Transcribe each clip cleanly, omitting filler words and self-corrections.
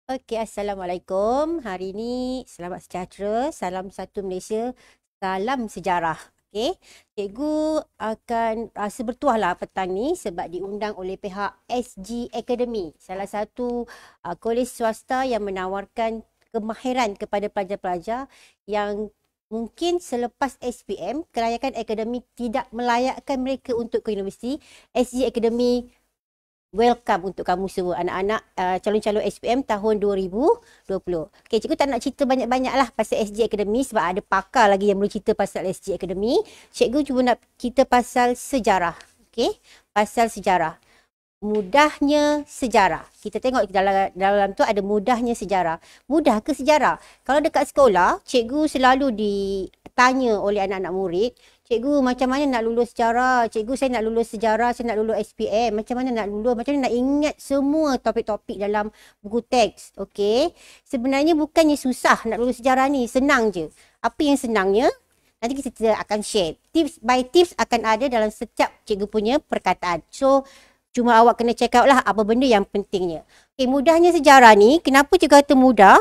Okey, Assalamualaikum. Hari ini selamat sejahtera, salam satu Malaysia, salam sejarah. Okey, cikgu akan rasa bertuahlah petang ni sebab diundang oleh pihak SG Academy, salah satu kolej swasta yang menawarkan kemahiran kepada pelajar-pelajar yang mungkin selepas SPM, kelayakan akademik tidak melayakkan mereka untuk ke universiti. SG Academy welcome untuk kamu semua anak-anak calon-calon SPM tahun 2020. Okey, cikgu tak nak cerita banyak-banyak lah pasal SG Academy sebab ada pakar lagi yang boleh cerita pasal SG Academy. Cikgu cuma nak cerita pasal sejarah. Okey, pasal sejarah. Mudahnya sejarah. Kita tengok dalam tu ada mudahnya sejarah. Mudah ke sejarah? Kalau dekat sekolah, cikgu selalu ditanya oleh anak-anak murid, cikgu macam mana nak lulus sejarah? Cikgu saya nak lulus sejarah, saya nak lulus SPM. Macam mana nak lulus? Macam mana nak ingat semua topik-topik dalam buku teks? Okey. Sebenarnya bukannya susah nak lulus sejarah ni. Senang je. Apa yang senangnya? Nanti kita akan share. Tips by tips akan ada dalam setiap cikgu punya perkataan. So, cuma awak kena check out lah apa benda yang pentingnya. Okay, mudahnya sejarah ni, kenapa cikgu kata mudah?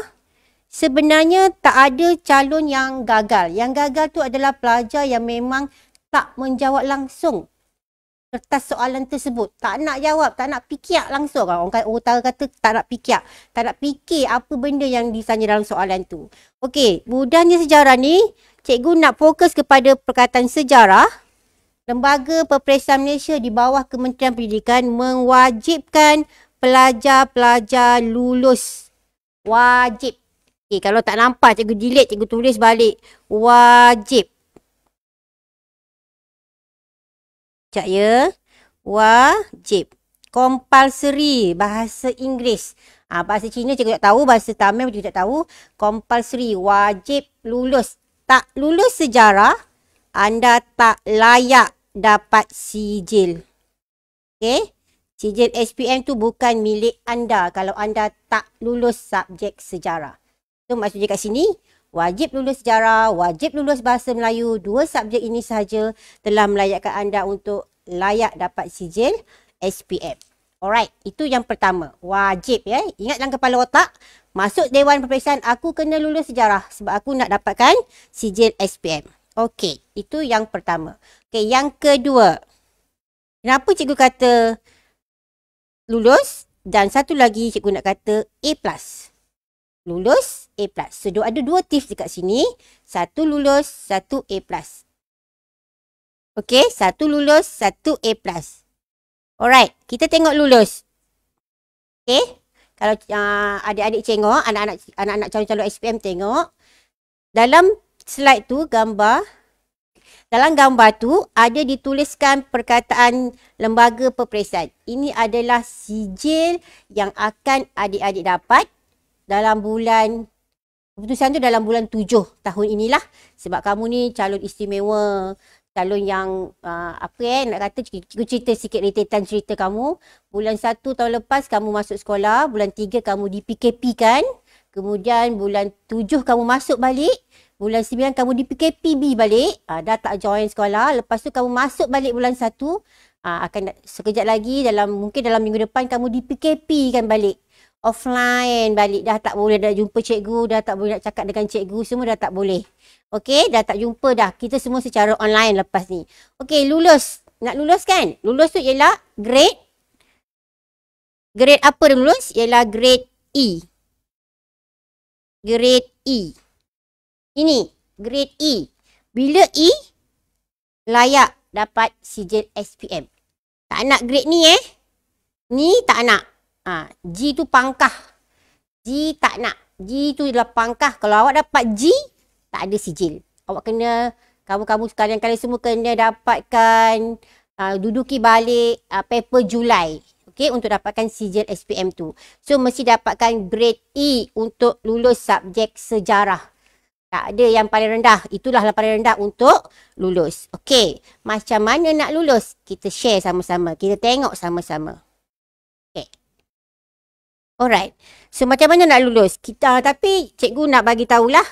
Sebenarnya tak ada calon yang gagal. Yang gagal tu adalah pelajar yang memang tak menjawab langsung kertas soalan tersebut. Tak nak jawab, tak nak fikir langsung. Orang utara kata tak nak fikir. Tak nak fikir apa benda yang ditanya dalam soalan tu. Okey, mudahnya sejarah ni, cikgu nak fokus kepada perkataan sejarah. Lembaga Peperiksaan Malaysia di bawah Kementerian Pendidikan mewajibkan pelajar-pelajar lulus. Wajib. Okay, kalau tak nampak cikgu delete, cikgu tulis balik. Wajib. Sekejap ya. Wajib. Compulsory. Bahasa Inggeris. Bahasa Cina cikgu tak tahu. Bahasa Tamil cikgu tak tahu. Compulsory. Wajib lulus. Tak lulus sejarah, anda tak layak dapat sijil. Okey? Sijil SPM tu bukan milik anda kalau anda tak lulus subjek sejarah. So maksudnya kat sini, wajib lulus sejarah, wajib lulus bahasa Melayu. Dua subjek ini sahaja telah melayakkan anda untuk layak dapat sijil SPM. Alright, itu yang pertama. Wajib ya. Ingat dalam kepala otak, masuk Dewan Peperiksaan, aku kena lulus sejarah sebab aku nak dapatkan sijil SPM. Okey, itu yang pertama. Okey, yang kedua. Kenapa cikgu kata lulus? Dan satu lagi cikgu nak kata A+. Lulus, A+. So, ada dua tips dekat sini. Satu lulus, satu A+. Okey, satu lulus, satu A+. Alright, kita tengok lulus. Okey, kalau adik-adik tengok, anak-anak calon-calon SPM tengok. Dalam slide tu gambar. Dalam gambar tu ada dituliskan perkataan lembaga peperiksaan. Ini adalah sijil yang akan adik-adik dapat dalam bulan, keputusan tu dalam bulan 7 tahun inilah. Sebab kamu ni calon istimewa, calon yang nak kata, cikgu cerita sikit rentetan cerita kamu. Bulan 1 tahun lepas kamu masuk sekolah, bulan 3 kamu di PKP kan. Kemudian bulan 7 kamu masuk balik. Bulan 9 kamu di PKPB balik, dah tak join sekolah. Lepas tu kamu masuk balik bulan 1, akan sekejap lagi, mungkin dalam minggu depan kamu di PKP kan balik. Offline balik, dah tak boleh dah jumpa cikgu, dah tak boleh nak cakap dengan cikgu, semua dah tak boleh. Okey, dah tak jumpa dah. Kita semua secara online lepas ni. Okey, lulus. Nak lulus kan? Lulus tu ialah grade. Grade apa dia lulus? Ialah grade E. Grade E. Ini, grade E. Bila E, layak dapat sijil SPM. Tak nak grade ni Ni tak nak. G tu pangkah. G tak nak. G tu adalah pangkah. Kalau awak dapat G, tak ada sijil. Awak kena, kamu-kamu sekalian kalian semua kena dapatkan, duduki balik paper Julai. Okay, untuk dapatkan sijil SPM tu. So, mesti dapatkan grade E untuk lulus subjek sejarah. Tak ada yang paling rendah. Itulah yang paling rendah untuk lulus. Okey. Macam mana nak lulus? Kita share sama-sama. Kita tengok sama-sama. Okey. Alright. So, macam mana nak lulus? Tapi cikgu nak bagi tahulah.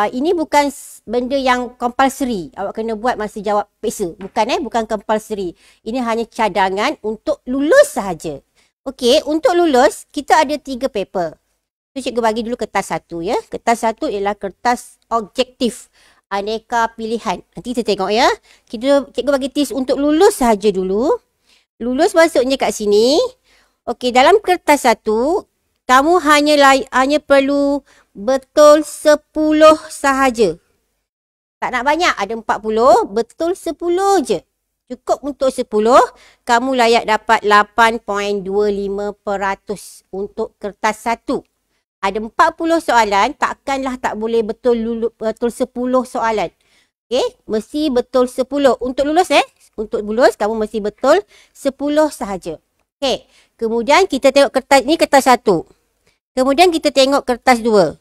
Ini bukan benda yang compulsory. Awak kena buat masa jawab peksa. Bukan compulsory. Ini hanya cadangan untuk lulus sahaja. Okey. Untuk lulus, kita ada 3 paper. So, cikgu bagi dulu kertas satu ya. Kertas satu ialah kertas objektif. Aneka pilihan. Nanti kita tengok ya. Cikgu bagi tips untuk lulus sahaja dulu. Lulus maksudnya kat sini. Okey, dalam kertas satu, kamu hanya perlu betul 10 sahaja. Tak nak banyak, ada 40, betul 10 je. Cukup untuk 10, kamu layak dapat 8.25% untuk kertas satu. Ada 40 soalan, takkanlah tak boleh betul 10 soalan. Okey, mesti betul 10. Untuk lulus untuk lulus kamu mesti betul 10 sahaja. Okey, kemudian kita tengok kertas ni, kertas satu. Kemudian kita tengok kertas dua.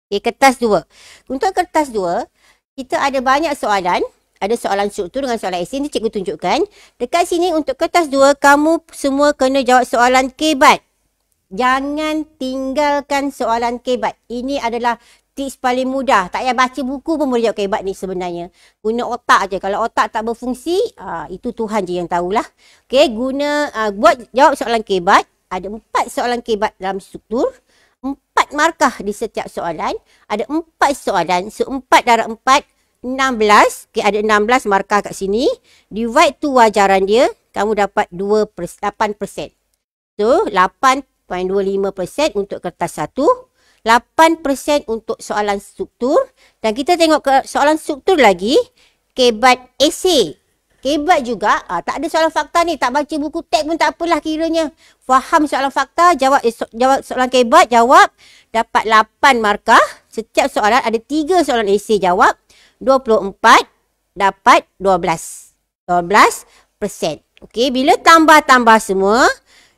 Okey, kertas dua. Untuk kertas dua, kita ada banyak soalan. Ada soalan struktur dengan soalan esei. Ini cikgu tunjukkan. Dekat sini untuk kertas dua, kamu semua kena jawab soalan kebat. Jangan tinggalkan soalan kebat. Ini adalah tips paling mudah. Tak payah baca buku pun boleh jawab kebat ni sebenarnya. Guna otak je. Kalau otak tak berfungsi, itu Tuhan je yang tahulah. Okey, buat jawab soalan kebat. Ada 4 soalan kebat dalam struktur. 4 markah di setiap soalan. Ada 4 soalan. So, 4 darab 4, 16. Okey, ada 16 markah kat sini. Divide tu wajaran dia. Kamu dapat 8%. So, 8.25% untuk kertas satu. 8% untuk soalan struktur. Dan kita tengok ke soalan struktur lagi. Kebat esei. Kebat juga. Tak ada soalan fakta ni. Tak baca buku teks pun tak apalah kiranya. Faham soalan fakta. Jawab soalan kebat. Jawab. Dapat 8 markah. Setiap soalan ada 3 soalan esei jawab. 24. Dapat 12%. Okey. Bila tambah-tambah semua.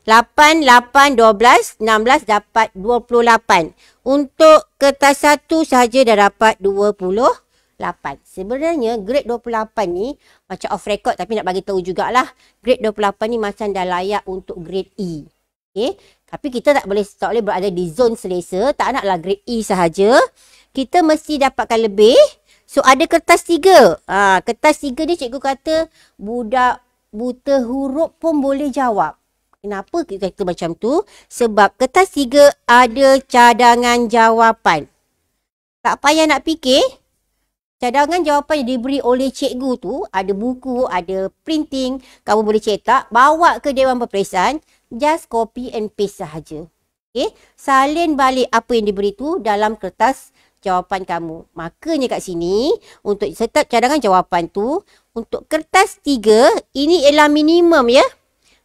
8, 8, 12, 16 dapat 28. Untuk kertas satu sahaja dah dapat 28. Sebenarnya grade 28 ni macam off record tapi nak bagi tahu jugalah. Grade 28 ni macam dah layak untuk grade E. Okay? Tapi kita tak boleh berada di zon selesa. Tak naklah grade E sahaja. Kita mesti dapatkan lebih. So ada kertas 3. Kertas 3 ni cikgu kata budak buta huruf pun boleh jawab. Kenapa kita kata macam tu? Sebab kertas 3 ada cadangan jawapan. Tak payah nak fikir. Cadangan jawapan yang diberi oleh cikgu tu, ada buku, ada printing, kamu boleh cetak, bawa ke Dewan Peperiksaan, just copy and paste sahaja. Okay? Salin balik apa yang diberi tu dalam kertas jawapan kamu. Makanya kat sini, untuk setiap cadangan jawapan tu, untuk kertas 3, ini ialah minimum ya.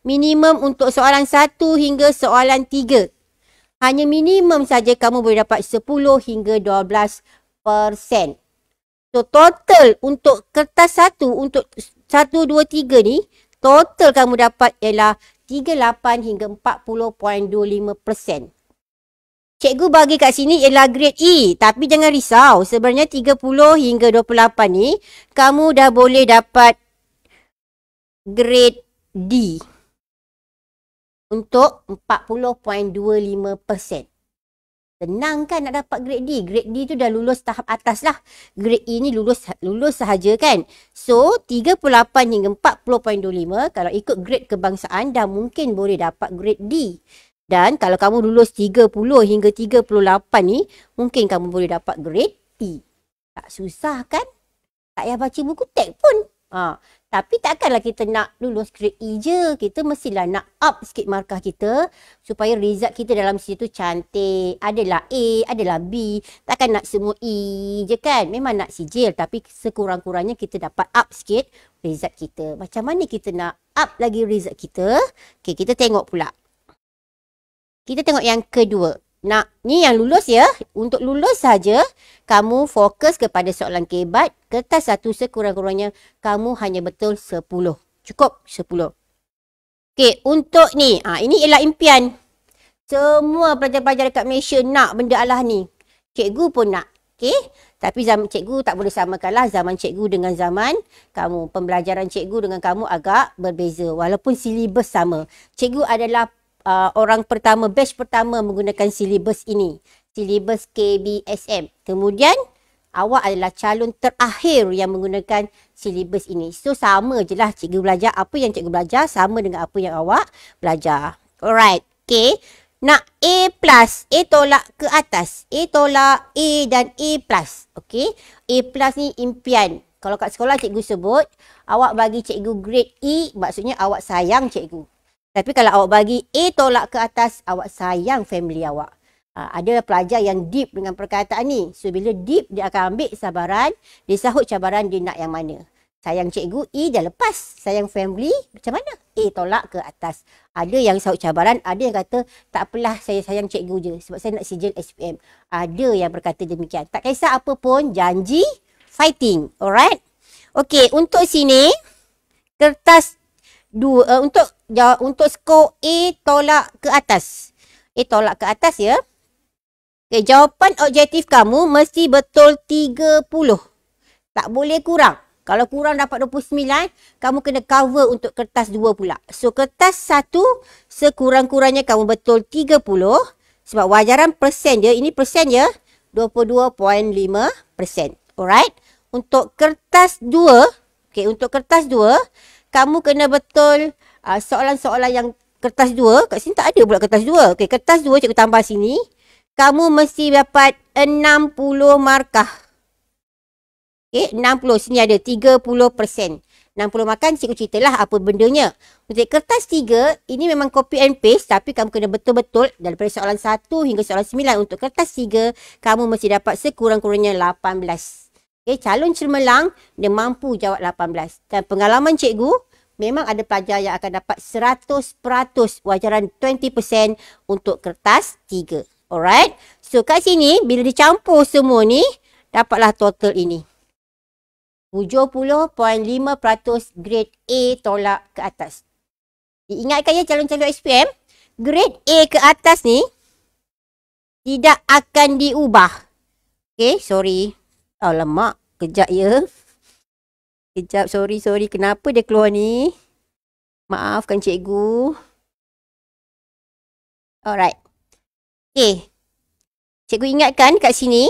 Minimum untuk soalan 1 hingga soalan 3. Hanya minimum saja kamu boleh dapat 10 hingga 12%. So total untuk kertas 1 untuk 1, 2, 3 ni, total kamu dapat ialah 38 hingga 40.25%. Cikgu bagi kat sini ialah grade E. Tapi jangan risau. Sebenarnya 30 hingga 28 ni, kamu dah boleh dapat grade D. Untuk 40.25%. Senang kan nak dapat grade D? Grade D tu dah lulus tahap atas lah. Grade E ni lulus sahaja kan? So, 38 hingga 40.25 kalau ikut grade kebangsaan dah mungkin boleh dapat grade D. Dan kalau kamu lulus 30 hingga 38 ni, mungkin kamu boleh dapat grade E. Tak susah kan? Tak payah baca buku teks pun. Tapi takkanlah kita nak lulus grade E je. Kita mestilah nak up sikit markah kita supaya result kita dalam situ cantik. Adalah A, adalah B. Takkan nak semua E je kan. Memang nak sijil tapi sekurang-kurangnya kita dapat up sikit result kita. Macam mana kita nak up lagi result kita? Okay, kita tengok pula. Kita tengok yang kedua. Ni yang lulus ya. Untuk lulus saja, kamu fokus kepada soalan kebat. Kertas 1 sekurang-kurangnya, kamu hanya betul 10. Cukup 10. Okey, untuk ni. Ini ialah impian. Semua pelajar-pelajar dekat Malaysia nak benda alah ni. Cikgu pun nak. Okey. Tapi zaman cikgu tak boleh samakanlah zaman cikgu dengan zaman kamu. Pembelajaran cikgu dengan kamu agak berbeza. Walaupun silibus sama. Cikgu adalah orang pertama, batch pertama menggunakan silibus ini. Silibus KBSM. Kemudian, awak adalah calon terakhir yang menggunakan silibus ini. So, sama je lah cikgu belajar. Apa yang cikgu belajar sama dengan apa yang awak belajar. Alright. Okay. nak A plus, A tolak ke atas. A tolak A dan A plus. Okey. A plus ni impian. Kalau kat sekolah cikgu sebut, awak bagi cikgu grade E, maksudnya awak sayang cikgu. Tapi kalau awak bagi A tolak ke atas, awak sayang family awak. Ada pelajar yang deep dengan perkataan ni. So, bila deep, dia akan ambil sabaran, dia sahut cabaran dia nak yang mana. Sayang cikgu, E dah lepas. Sayang family, macam mana? A tolak ke atas. Ada yang sahut cabaran, ada yang kata, tak apalah saya sayang cikgu je. Sebab saya nak sijil SPM. Ada yang berkata demikian. Tak kisah apa pun, janji, fighting. Alright? Okey, untuk sini, kertas 2, untuk skor A tolak ke atas. A tolak ke atas ya. Okay, jawapan objektif kamu mesti betul 30. Tak boleh kurang. Kalau kurang dapat 29, kamu kena cover untuk kertas 2 pula. So, kertas 1 sekurang-kurangnya kamu betul 30. Sebab wajaran persen dia, ini persen ya, 22.5%. Alright? Untuk kertas 2, okay, untuk kertas 2, kamu kena betul soalan-soalan yang kertas 2. Kat sini tak ada pula kertas 2. Okay, kertas 2 cikgu tambah sini. Kamu mesti dapat 60 markah. Okay, 60. Sini ada 30%. 60 markah, cikgu ceritalah apa bendanya. Untuk kertas 3, ini memang copy and paste. Tapi kamu kena betul-betul daripada soalan 1 hingga soalan 9. Untuk kertas 3, kamu mesti dapat sekurang-kurangnya 18. Okay, calon cemerlang, dia mampu jawab 18. Dan pengalaman cikgu, memang ada pelajar yang akan dapat 100% wajaran 20% untuk kertas 3. Alright. So, kat sini, bila dicampur semua ni, dapatlah total ini. 70.5% grade A tolak ke atas. Diingatkan ya calon-calon SPM, grade A ke atas ni, tidak akan diubah. Okay, sorry. Alamak, kejap ya. Kejap, sorry. Kenapa dia keluar ni? Maafkan cikgu. Alright. Okay. Cikgu ingatkan kat sini.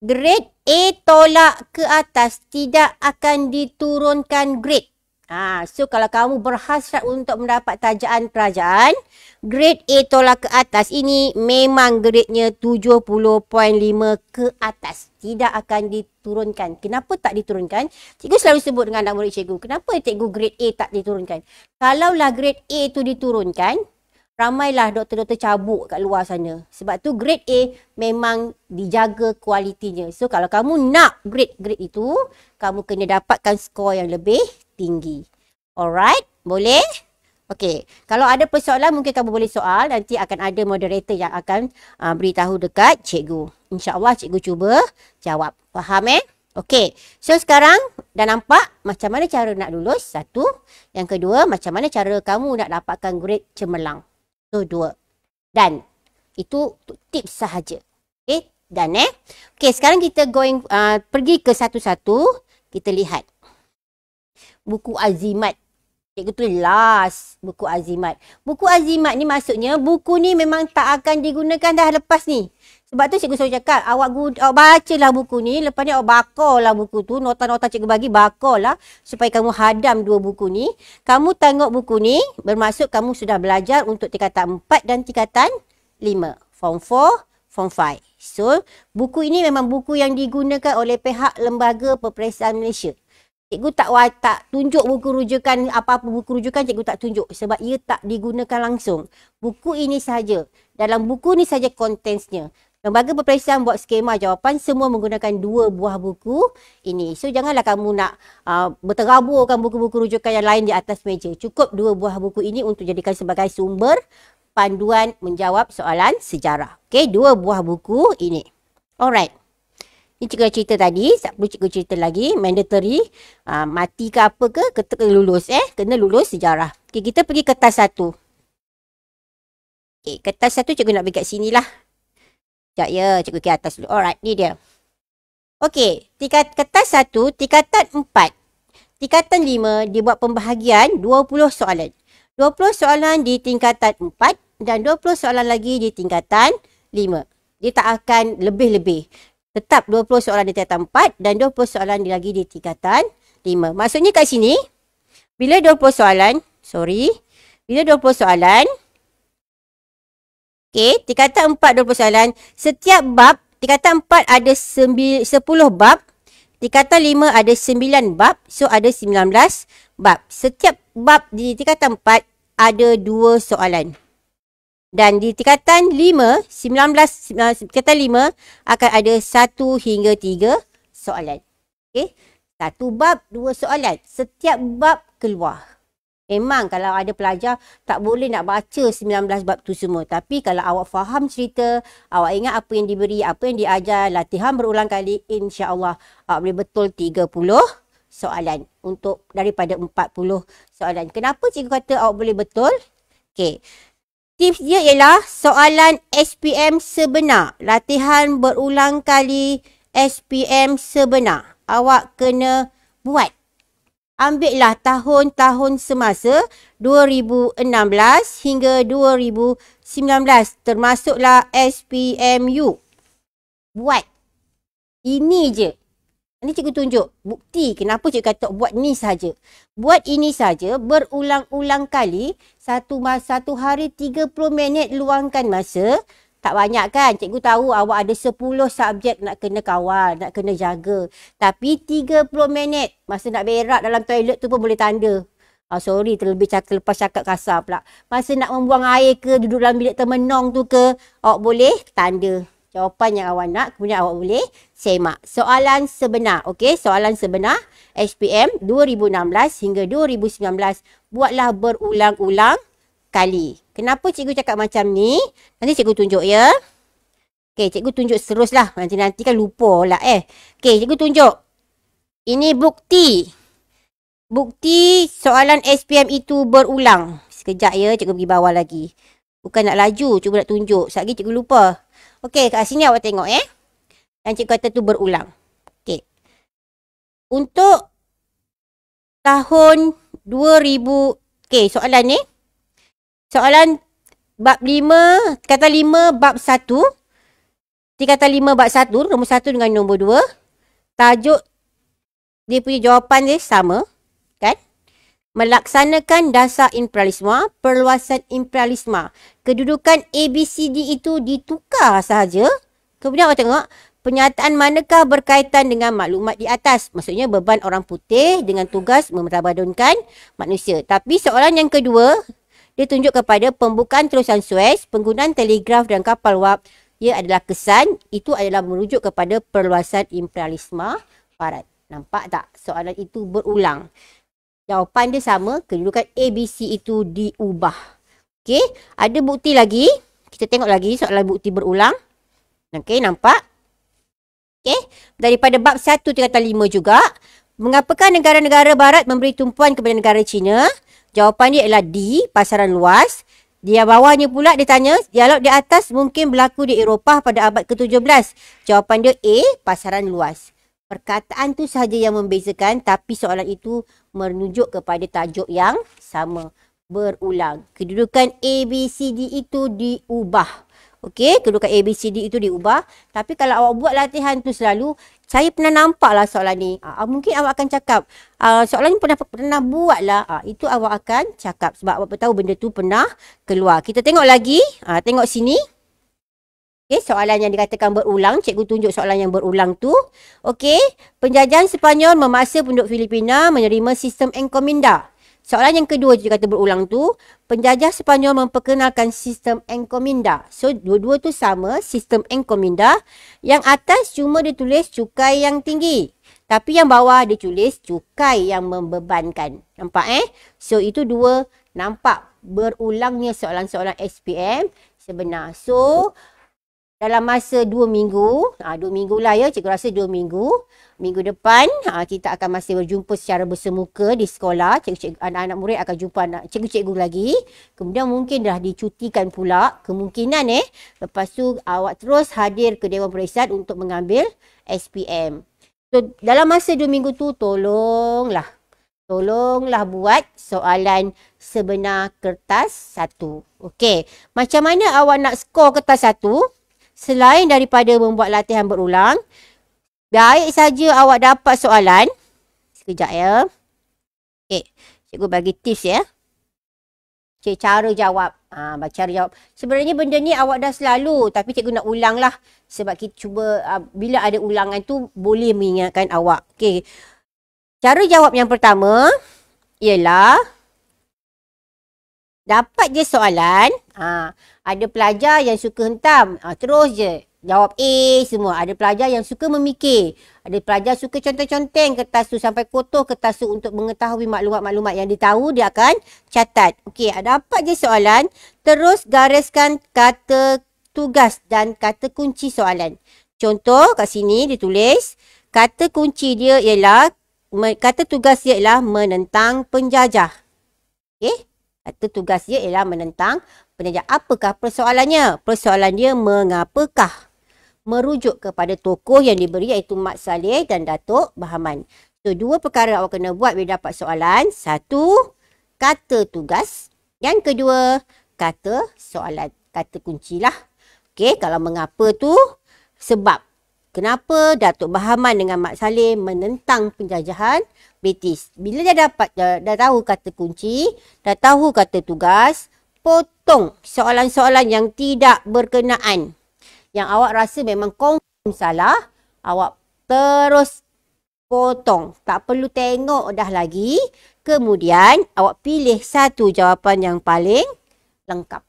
Grade A tolak ke atas tidak akan diturunkan grade. So kalau kamu berhasrat untuk mendapat tajaan kerajaan, grade A tolak ke atas ini memang grade-nya 70.5 ke atas. Tidak akan diturunkan. Kenapa tak diturunkan? Cikgu selalu sebut dengan anak murid cikgu. Kenapa cikgu grade A tak diturunkan? Kalaulah grade A tu diturunkan, ramailah doktor-doktor cabuk kat luar sana. Sebab tu grade A memang dijaga kualitinya. So kalau kamu nak grade itu, kamu kena dapatkan skor yang lebih tinggi. Alright? Boleh? Okey. Kalau ada persoalan mungkin kamu boleh soal. Nanti akan ada moderator yang akan beritahu dekat cikgu. InsyaAllah cikgu cuba jawab. Faham Okey. So sekarang dah nampak macam mana cara nak lulus. Satu. Yang kedua, macam mana cara kamu nak dapatkan grade cemerlang. So, 2. Dan itu tips sahaja. Okay, dan Okay, sekarang kita pergi ke satu-satu. Kita lihat. Buku azimat. Cikgu tu last buku azimat. Buku azimat ni maksudnya buku ni memang tak akan digunakan dah lepas ni. Sebab tu cikgu selalu cakap, awak bacalah buku ni, lepas ni awak bakarlah buku tu, nota-nota cikgu bagi bakarlah supaya kamu hadam 2 buku ni. Kamu tengok buku ni, bermaksud kamu sudah belajar untuk tingkatan 4 dan tingkatan 5. Form 4, Form 5. So, buku ini memang buku yang digunakan oleh pihak Lembaga Peperiksaan Malaysia. Cikgu tak tunjuk buku rujukan, apa-apa buku rujukan cikgu tak tunjuk sebab ia tak digunakan langsung. Buku ini sahaja. Dalam buku ni saja kontensnya. Lembaga peperiksaan buat skema jawapan semua menggunakan 2 buah buku ini. So janganlah kamu nak berteraburkan buku-buku rujukan yang lain di atas meja. Cukup 2 buah buku ini untuk jadikan sebagai sumber panduan menjawab soalan sejarah. Okey, 2 buah buku ini. Alright. Ini cikgu dah cerita tadi, tak perlu cikgu cerita lagi. Mandatory, mati ke apa ke, kena lulus kena lulus sejarah. Okay, kita pergi kertas 1. Okay, kertas 1 cikgu nak pergi kat sini lah. Sekejap ya, cikgu ke atas dulu. Alright, ni dia. Okay, kertas 1, tingkatan 4. Tingkatan 5, dia buat pembahagian 20 soalan. 20 soalan di tingkatan 4 dan 20 soalan lagi di tingkatan 5. Dia tak akan lebih-lebih. Tetap 20 soalan di tingkatan 4 dan 20 soalan lagi di tingkatan 5. Maksudnya kat sini, bila 20 soalan, Bila 20 soalan, okey, tingkatan 4 20 soalan. Setiap bab, tingkatan 4 ada 10 bab. Tingkatan 5 ada 9 bab. So, ada 19 bab. Setiap bab di tingkatan 4 ada 2 soalan. Dan di tingkatan 5, tingkatan 5 akan ada 1 hingga 3 soalan. Okey, 1 bab, 2 soalan. Setiap bab keluar. Memang kalau ada pelajar tak boleh nak baca 19 bab tu semua. Tapi kalau awak faham cerita, awak ingat apa yang diberi, apa yang diajar, latihan berulang kali, insya-Allah awak boleh betul 30 soalan untuk daripada 40 soalan. Kenapa cikgu kata awak boleh betul? Okey. Tips dia ialah soalan SPM sebenar. Latihan berulang kali SPM sebenar. Awak kena buat. Ambillah tahun-tahun semasa 2016 hingga 2019 termasuklah SPMU. Buat. Ini je. Ini cikgu tunjuk bukti kenapa cikgu kata buat ni saja. Buat ini saja berulang-ulang kali satu hari 30 minit luangkan masa. Tak banyak kan? Cikgu tahu awak ada 10 subjek nak kena kawal, nak kena jaga. Tapi 30 minit masa nak berak dalam toilet tu pun boleh tanda. Sorry terlepas cakap kasar pula. Masa nak membuang air ke, duduk dalam bilik termenung tu ke, awak boleh tanda jawapan yang awak nak. Kemudian awak boleh semak. Soalan sebenar. Okey, soalan sebenar SPM 2016 hingga 2019. Buatlah berulang-ulang kali. Kenapa cikgu cakap macam ni? Nanti cikgu tunjuk ya. Okey, cikgu tunjuk teruslah. Nanti kan lupa lah Okey, cikgu tunjuk. Ini bukti. Bukti soalan SPM itu berulang. Sekejap ya, cikgu pergi bawah lagi. Bukan nak laju, cuba nak tunjuk. Sekejap lagi cikgu lupa. Okey, kat sini awak tengok yang cikgu kata tu berulang. Okey. Untuk tahun 2000, okey, soalan ni. Soalan bab 5, kata 5 bab 1. Kata 5 bab 1, nombor 1 dengan nombor 2. Tajuk dia punya jawapan dia sama. Kan? Melaksanakan dasar imperialisme, perluasan imperialisme. Kedudukan ABCD itu ditukar sahaja. Kemudian awak tengok, pernyataan manakah berkaitan dengan maklumat di atas? Maksudnya beban orang putih dengan tugas memertabadunkan manusia. Tapi soalan yang kedua, dia tunjuk kepada pembukaan terusan Suez, penggunaan telegraf dan kapal wap. Ia adalah kesan, itu adalah merujuk kepada perluasan imperialisme barat. Nampak tak? Soalan itu berulang. Jawapan dia sama, kedudukan ABC itu diubah. Okey, ada bukti lagi. Kita tengok lagi soalan bukti berulang. Okey, nampak? Okey, daripada bab 1 tingkatan 5 juga. Mengapakah negara-negara barat memberi tumpuan kepada negara China? Jawapan dia ialah D, pasaran luas. Di bawahnya pula dia tanya, dialog di atas mungkin berlaku di Eropah pada abad ke-17. Jawapan dia A, pasaran luas. Perkataan tu sahaja yang membezakan, tapi soalan itu menunjuk kepada tajuk yang sama. Berulang. Kedudukan ABCD itu diubah. Okey, kedudukan ABCD itu diubah. Tapi kalau awak buat latihan tu selalu, saya pernah nampak lah soalan ni. Mungkin awak akan cakap, soalan ni pernah buat lah. Itu awak akan cakap sebab awak tahu benda tu pernah keluar. Kita tengok lagi. Tengok sini. Okey, soalan yang dikatakan berulang. Cikgu tunjuk soalan yang berulang tu. Okey, penjajahan Sepanyol memaksa penduduk Filipina menerima sistem encomienda. Soalan yang kedua dia kata berulang tu, penjajah Sepanyol memperkenalkan sistem encomienda. So, dua-dua tu sama, sistem encomienda. Yang atas cuma dia tulis cukai yang tinggi. Tapi yang bawah dia tulis cukai yang membebankan. Nampak So, itu dua nampak berulangnya soalan-soalan SPM sebenar. So, dalam masa 2 minggu, 2 minggu lah ya, cikgu rasa 2 minggu. Minggu depan, kita akan masih berjumpa secara bersemuka di sekolah. Anak-anak murid akan jumpa cikgu-cikgu lagi. Kemudian mungkin dah dicutikan pula, kemungkinan lepas tu awak terus hadir ke Dewan Periksaan untuk mengambil SPM. So, dalam masa 2 minggu tu, tolonglah buat soalan sebenar kertas 1. Okey, macam mana awak nak skor kertas 1? Selain daripada membuat latihan berulang, baik saja awak dapat soalan. Sekejap ya. Okey, cikgu bagi tips ya. cara jawab. Cara jawab. Sebenarnya benda ni awak dah selalu, tapi cikgu nak ulang lah. Sebab kita cuba, bila ada ulangan tu, boleh mengingatkan awak. Okey. Cara jawab yang pertama, ialah, dapat je soalan, ada pelajar yang suka hentam, terus je jawab A semua. Ada pelajar yang suka memikir, ada pelajar suka conteng-conteng kertas tu sampai kotor kertas tu untuk mengetahui maklumat-maklumat yang dia tahu, dia akan catat. Okey, dapat je soalan, terus gariskan kata tugas dan kata kunci soalan. Contoh kat sini ditulis, kata kunci dia ialah, kata tugas dia ialah menentang penjajah. Okey? Kata tugas dia ialah menentang penjajah. Apakah persoalannya? Persoalan dia mengapakah? Merujuk kepada tokoh yang diberi iaitu Mat Salleh dan Datuk Bahaman. So, dua perkara awak kena buat bila dapat soalan. Satu, kata tugas. Yang kedua, kata soalan. Kata kunci lah. Okey, kalau mengapa tu, sebab. Kenapa Datuk Bahaman dengan Mat Salleh menentang penjajahan British. Bila dah dapat, dah tahu kata kunci, dah tahu kata tugas, potong soalan-soalan yang tidak berkenaan. Yang awak rasa memang confirm salah, awak terus potong. Tak perlu tengok dah lagi. Kemudian, awak pilih satu jawapan yang paling lengkap.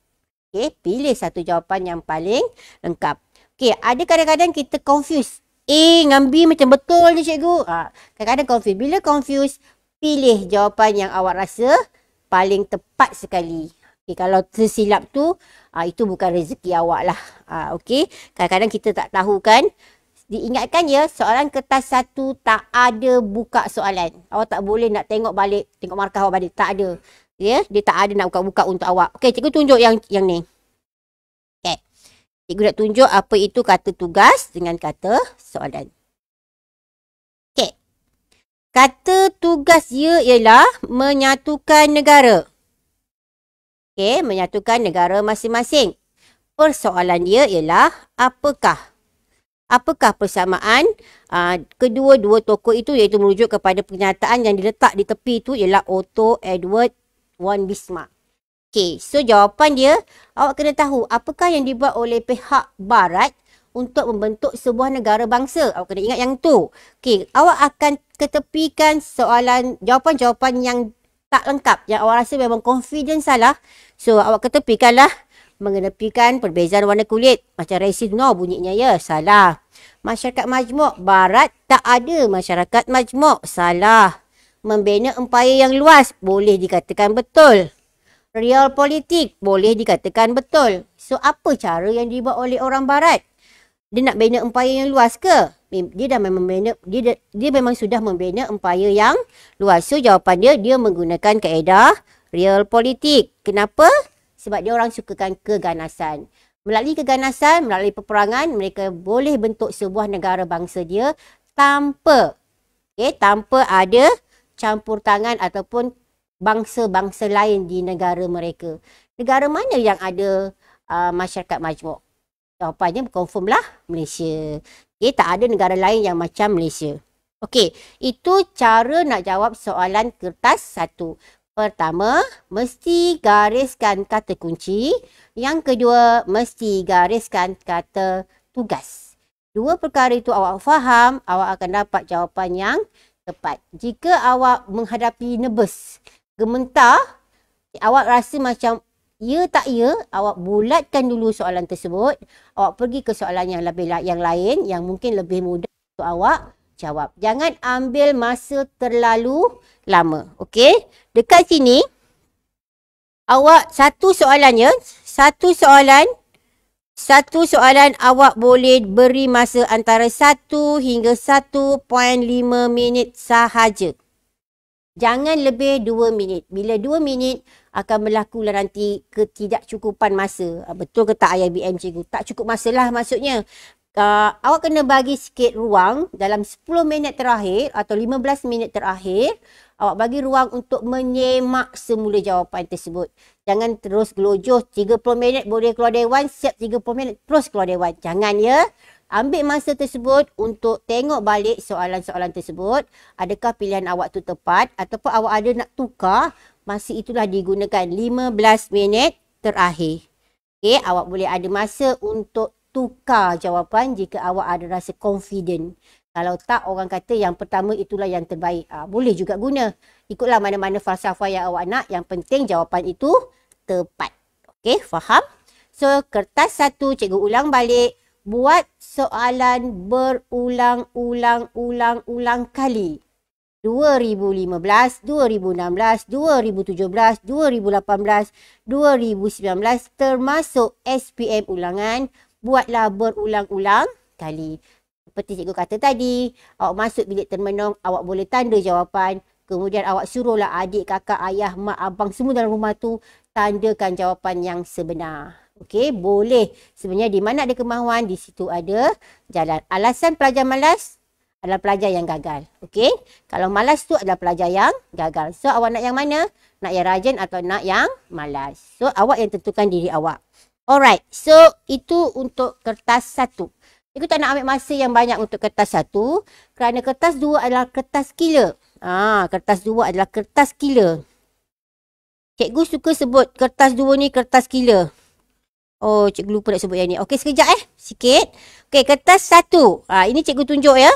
Okey, pilih satu jawapan yang paling lengkap. Okey, ada kadang-kadang kita confuse. A dengan B macam betul je cikgu. Kadang-kadang confuse. Bila confuse, pilih jawapan yang awak rasa paling tepat sekali. Okay, kalau tersilap tu, itu bukan rezeki awak lah. Okey, kadang-kadang kita tak tahu kan. Diingatkan ya, soalan kertas 1 tak ada buka soalan. Awak tak boleh nak tengok balik, tengok markah awak balik. Tak ada. Ya, dia tak ada nak buka-buka untuk awak. Okey, cikgu tunjuk yang ni. Okay. Cikgu nak tunjuk apa itu kata tugas dengan kata soalan. Okey. Kata tugas dia ialah menyatukan negara. Okey, menyatukan negara masing-masing. Persoalan dia ialah apakah? Apakah persamaan kedua-dua tokoh itu, iaitu merujuk kepada pernyataan yang diletak di tepi itu ialah Otto Edward von Bismarck. Okey, so jawapan dia, awak kena tahu apakah yang dibuat oleh pihak barat untuk membentuk sebuah negara bangsa. Awak kena ingat yang tu. Okey, awak akan ketepikan soalan, jawapan-jawapan yang tak lengkap, yang awak rasa memang confident salah. So, awak ketepikanlah. Mengenepikan perbezaan warna kulit. Macam racism, no bunyinya ya. Salah. Masyarakat majmuk. Barat tak ada masyarakat majmuk. Salah. Membina empayar yang luas. Boleh dikatakan betul. Real politik. Boleh dikatakan betul. So, apa cara yang dibuat oleh orang barat? Dia nak bina empayar yang luas ke? Dia dah memang membina, dia memang sudah membina empayar yang luas. So, jawapan dia menggunakan kaedah real politik. Kenapa? Sebab dia orang sukakan keganasan. Melalui keganasan, melalui peperangan, mereka boleh bentuk sebuah negara bangsa dia tanpa ada campur tangan ataupun bangsa-bangsa lain di negara mereka. Negara mana yang ada masyarakat majmuk? Jawapannya confirm lah Malaysia. Okey, tak ada negara lain yang macam Malaysia. Okey, itu cara nak jawab soalan kertas 1. Pertama, mesti gariskan kata kunci. Yang kedua, mesti gariskan kata tugas. Dua perkara itu awak faham, awak akan dapat jawapan yang tepat. Jika awak menghadapi nervous, gementar, awak rasa macam ya tak ya, awak bulatkan dulu soalan tersebut. Awak pergi ke soalan yang lain yang mungkin lebih mudah untuk awak jawab. Jangan ambil masa terlalu lama. Okey? Dekat sini, awak satu soalan awak boleh beri masa antara 1 hingga 1.5 minit sahaja. Jangan lebih 2 minit. Bila 2 minit akan berlakulah nanti ketidakcukupan masa. Betul ke tak IIBM cikgu? Tak cukup masa lah maksudnya. Awak kena bagi sikit ruang dalam 10 minit terakhir atau 15 minit terakhir. Awak bagi ruang untuk menyemak semula jawapan tersebut. Jangan terus gelojoh 30 minit boleh keluar dewan, siap 30 minit terus keluar dewan. Jangan ya. Ambil masa tersebut untuk tengok balik soalan-soalan tersebut. Adakah pilihan awak tu tepat ataupun awak ada nak tukar, masa itulah digunakan 15 minit terakhir. Okey, awak boleh ada masa untuk tukar jawapan jika awak ada rasa confident. Kalau tak, orang kata yang pertama itulah yang terbaik. Boleh juga guna. Ikutlah mana-mana falsafah yang awak nak. Yang penting jawapan itu tepat. Okey, faham? So, kertas 1, cikgu ulang balik. Buat soalan berulang-ulang kali. 2015, 2016, 2017, 2018, 2019 termasuk SPM ulangan. Buatlah berulang-ulang kali. Seperti cikgu kata tadi, awak masuk bilik termenung, awak boleh tanda jawapan. Kemudian awak suruhlah adik, kakak, ayah, mak, abang semua dalam rumah tu tandakan jawapan yang sebenar. Okey, boleh. Sebenarnya di mana ada kemahuan, di situ ada jalan. Alasan pelajar malas adalah pelajar yang gagal. Okey, kalau malas tu adalah pelajar yang gagal. So, awak nak yang mana? Nak yang rajin atau nak yang malas? So, awak yang tentukan diri awak. Alright, so itu untuk kertas 1. Cikgu tak nak ambil masa yang banyak untuk kertas 1 kerana kertas 2 adalah kertas killer. Kertas 2 adalah kertas killer. Cikgu suka sebut kertas 2 ni kertas killer. Oh, cikgu lupa nak sebut yang ni. Okey, sekejap sikit. Okey, kertas 1. Ini cikgu tunjuk ya.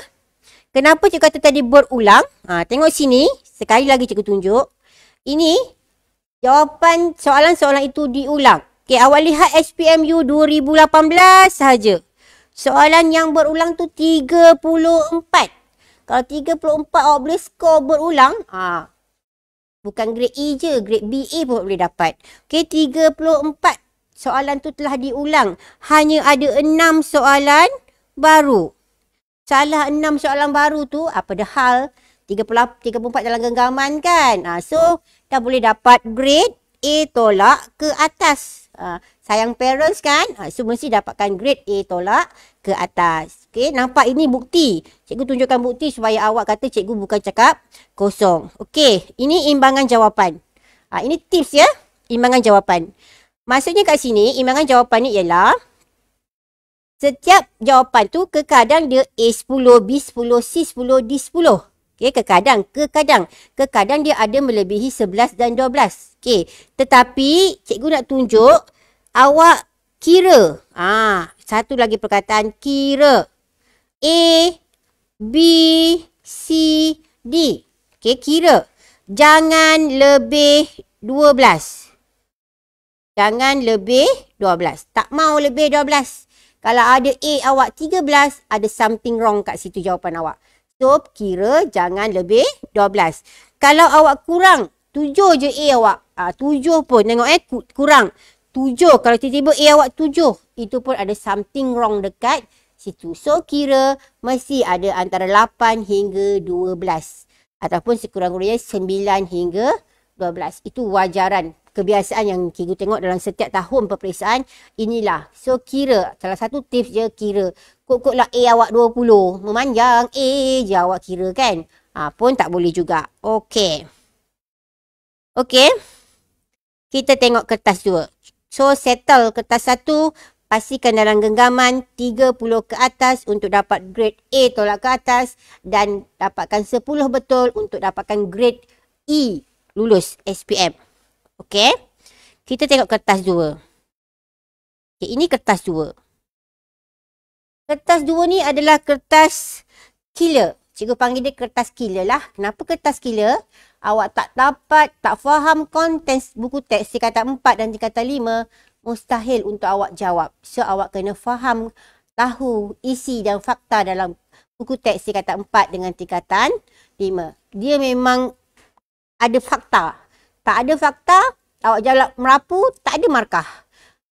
Kenapa cikgu kata tadi berulang? Tengok sini. Sekali lagi cikgu tunjuk. Ini jawapan soalan-soalan itu diulang. Okey, awak lihat SPMU 2018 sahaja. Soalan yang berulang tu 34. Kalau 34 awak boleh skor berulang, bukan grade E je, grade BA pun boleh dapat. Okey, 34 soalan tu telah diulang. Hanya ada 6 soalan baru. Salah 6 soalan baru tu, apa dah hal? 34 dalam genggaman kan? So, dah boleh dapat grade A tolak ke atas. Sayang parents kan? So, mesti dapatkan grade A tolak ke atas. Okey, nampak ini bukti. Cikgu tunjukkan bukti supaya awak kata cikgu bukan cakap kosong. Okey, ini imbangan jawapan. Ini tips ya, imbangan jawapan. Maksudnya kat sini, imbangan jawapan ni ialah setiap jawapan tu kekadang dia A10, B10, C10, D10. Okey, Kekadang dia ada melebihi 11 dan 12. Okey, tetapi cikgu nak tunjuk awak kira. Satu lagi perkataan kira. A, B, C, D. Okey, kira. Jangan lebih 12. Jangan lebih 12. Tak mau lebih 12. Kalau ada A awak 13, ada something wrong kat situ jawapan awak. So, kira jangan lebih 12. Kalau awak kurang 7 je A awak. 7 pun. Tengok kurang. 7. Kalau tiba-tiba A awak 7. Itu pun ada something wrong dekat situ. So, kira mesti ada antara 8 hingga 12. Ataupun sekurang-kurangnya 9 hingga 12. Itu wajaran. Kebiasaan yang cikgu tengok dalam setiap tahun peperiksaan. Inilah. So, kira. Salah satu tips je kira. Kok-koklah A awak 20. Memanjang. A je awak kira kan. Pun tak boleh juga. Okey. Okey. Kita tengok kertas 2. So, settle kertas 1. Pastikan dalam genggaman 30 ke atas untuk dapat grade A tolak ke atas. Dan dapatkan 10 betul untuk dapatkan grade E. Lulus SPM. Okey. Kita tengok kertas 2. Okay, ini kertas 2. Kertas 2 ni adalah kertas killer. Cikgu panggil dia kertas killer lah. Kenapa kertas killer? Awak tak dapat, tak faham konten buku teks tingkatan 4 dan tingkatan 5, mustahil untuk awak jawab. So, awak kena faham, tahu isi dan fakta dalam buku teks tingkatan 4 dengan tingkatan 5. Dia memang ada fakta. Tak ada fakta, awak jawab merapu, tak ada markah.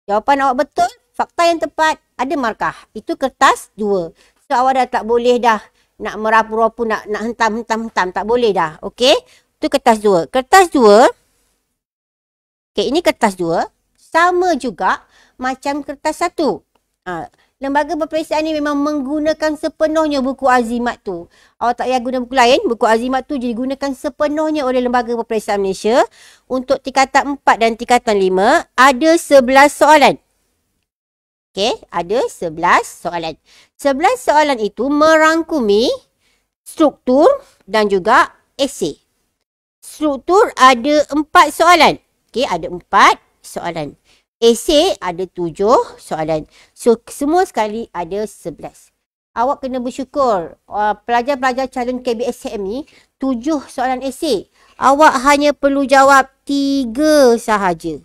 Jawapan awak betul, fakta yang tepat, ada markah. Itu kertas 2. So, awak dah tak boleh dah nak merapu-rapu, nak hentam. Tak boleh dah. Okey? Itu kertas 2. Kertas 2, okey, ini kertas 2. Sama juga macam kertas 1. Lembaga peperiksaan ni memang menggunakan sepenuhnya buku azimat tu. Awak tak payah guna buku lain. Buku azimat tu digunakan sepenuhnya oleh Lembaga Peperiksaan Malaysia. Untuk tingkatan 4 dan tingkatan 5, ada 11 soalan. Okey, ada 11 soalan. 11 soalan itu merangkumi struktur dan juga esei. Struktur ada 4 soalan. Okey, ada 4 soalan. Esei ada 7 soalan. So, semua sekali ada 11. Awak kena bersyukur. Pelajar-pelajar calon KBSM ni 7 soalan esei. Awak hanya perlu jawab 3 sahaja.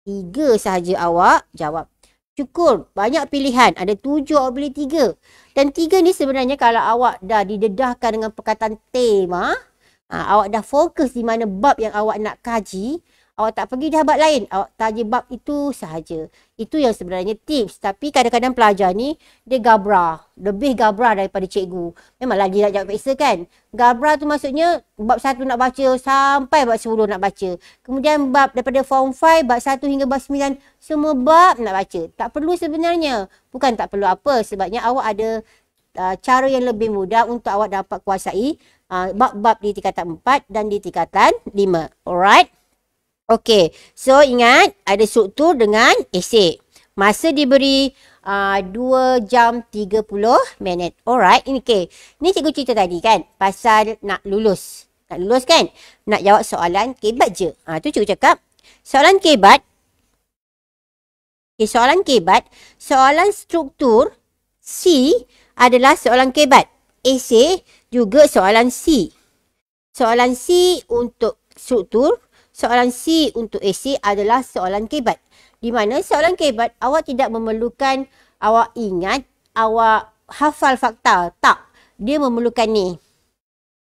3 sahaja awak jawab. Syukur, banyak pilihan. Ada 7, awak pilih 3. Dan 3 ni sebenarnya kalau awak dah didedahkan dengan perkataan tema, awak dah fokus di mana bab yang awak nak kaji, awak tak pergi dah bab lain. Awak taja bab itu sahaja. Itu yang sebenarnya tips. Tapi kadang-kadang pelajar ni, dia gabra. Lebih gabra daripada cikgu. Memanglah dia nak jawab peksa kan. Gabra tu maksudnya, bab 1 nak baca sampai bab 10 nak baca. Kemudian bab daripada form 5, bab 1 hingga bab 9, semua bab nak baca. Tak perlu sebenarnya. Bukan tak perlu apa. Sebabnya awak ada cara yang lebih mudah untuk awak dapat kuasai bab-bab di tingkatan 4 dan di tingkatan 5. Alright? Okey, so ingat ada struktur dengan esei. Masa diberi 2 jam 30 minit. Alright, ini okay. Ni cikgu cerita tadi kan, pasal nak lulus. Nak lulus kan? Nak jawab soalan kebat je. Tu cikgu cakap, soalan kebat. Okay, soalan kebat, soalan struktur C adalah soalan kebat. Esei juga soalan C. Soalan C untuk struktur, soalan C untuk esei adalah soalan kebat. Di mana soalan kebat awak tidak memerlukan awak ingat, awak hafal fakta. Tak. Dia memerlukan ni.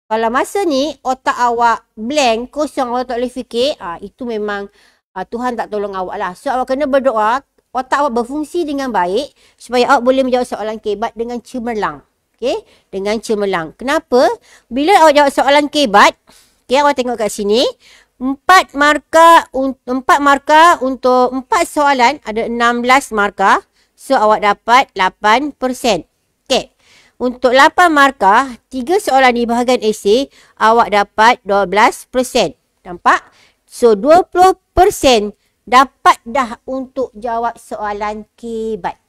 Kalau masa ni otak awak blank, kosong, awak tak boleh fikir, itu memang Tuhan tak tolong awak lah. So awak kena berdoa, otak awak berfungsi dengan baik supaya awak boleh menjawab soalan kebat dengan cemerlang. Okey? Dengan cemerlang. Kenapa? Bila awak jawab soalan kebat, okay, awak tengok kat sini, 4 markah untuk 4 soalan ada 16 markah. So awak dapat 8%. Okey. Untuk 8 markah, 3 soalan di bahagian esei, awak dapat 12%. Nampak? So 20% dapat dah untuk jawab soalan kebat.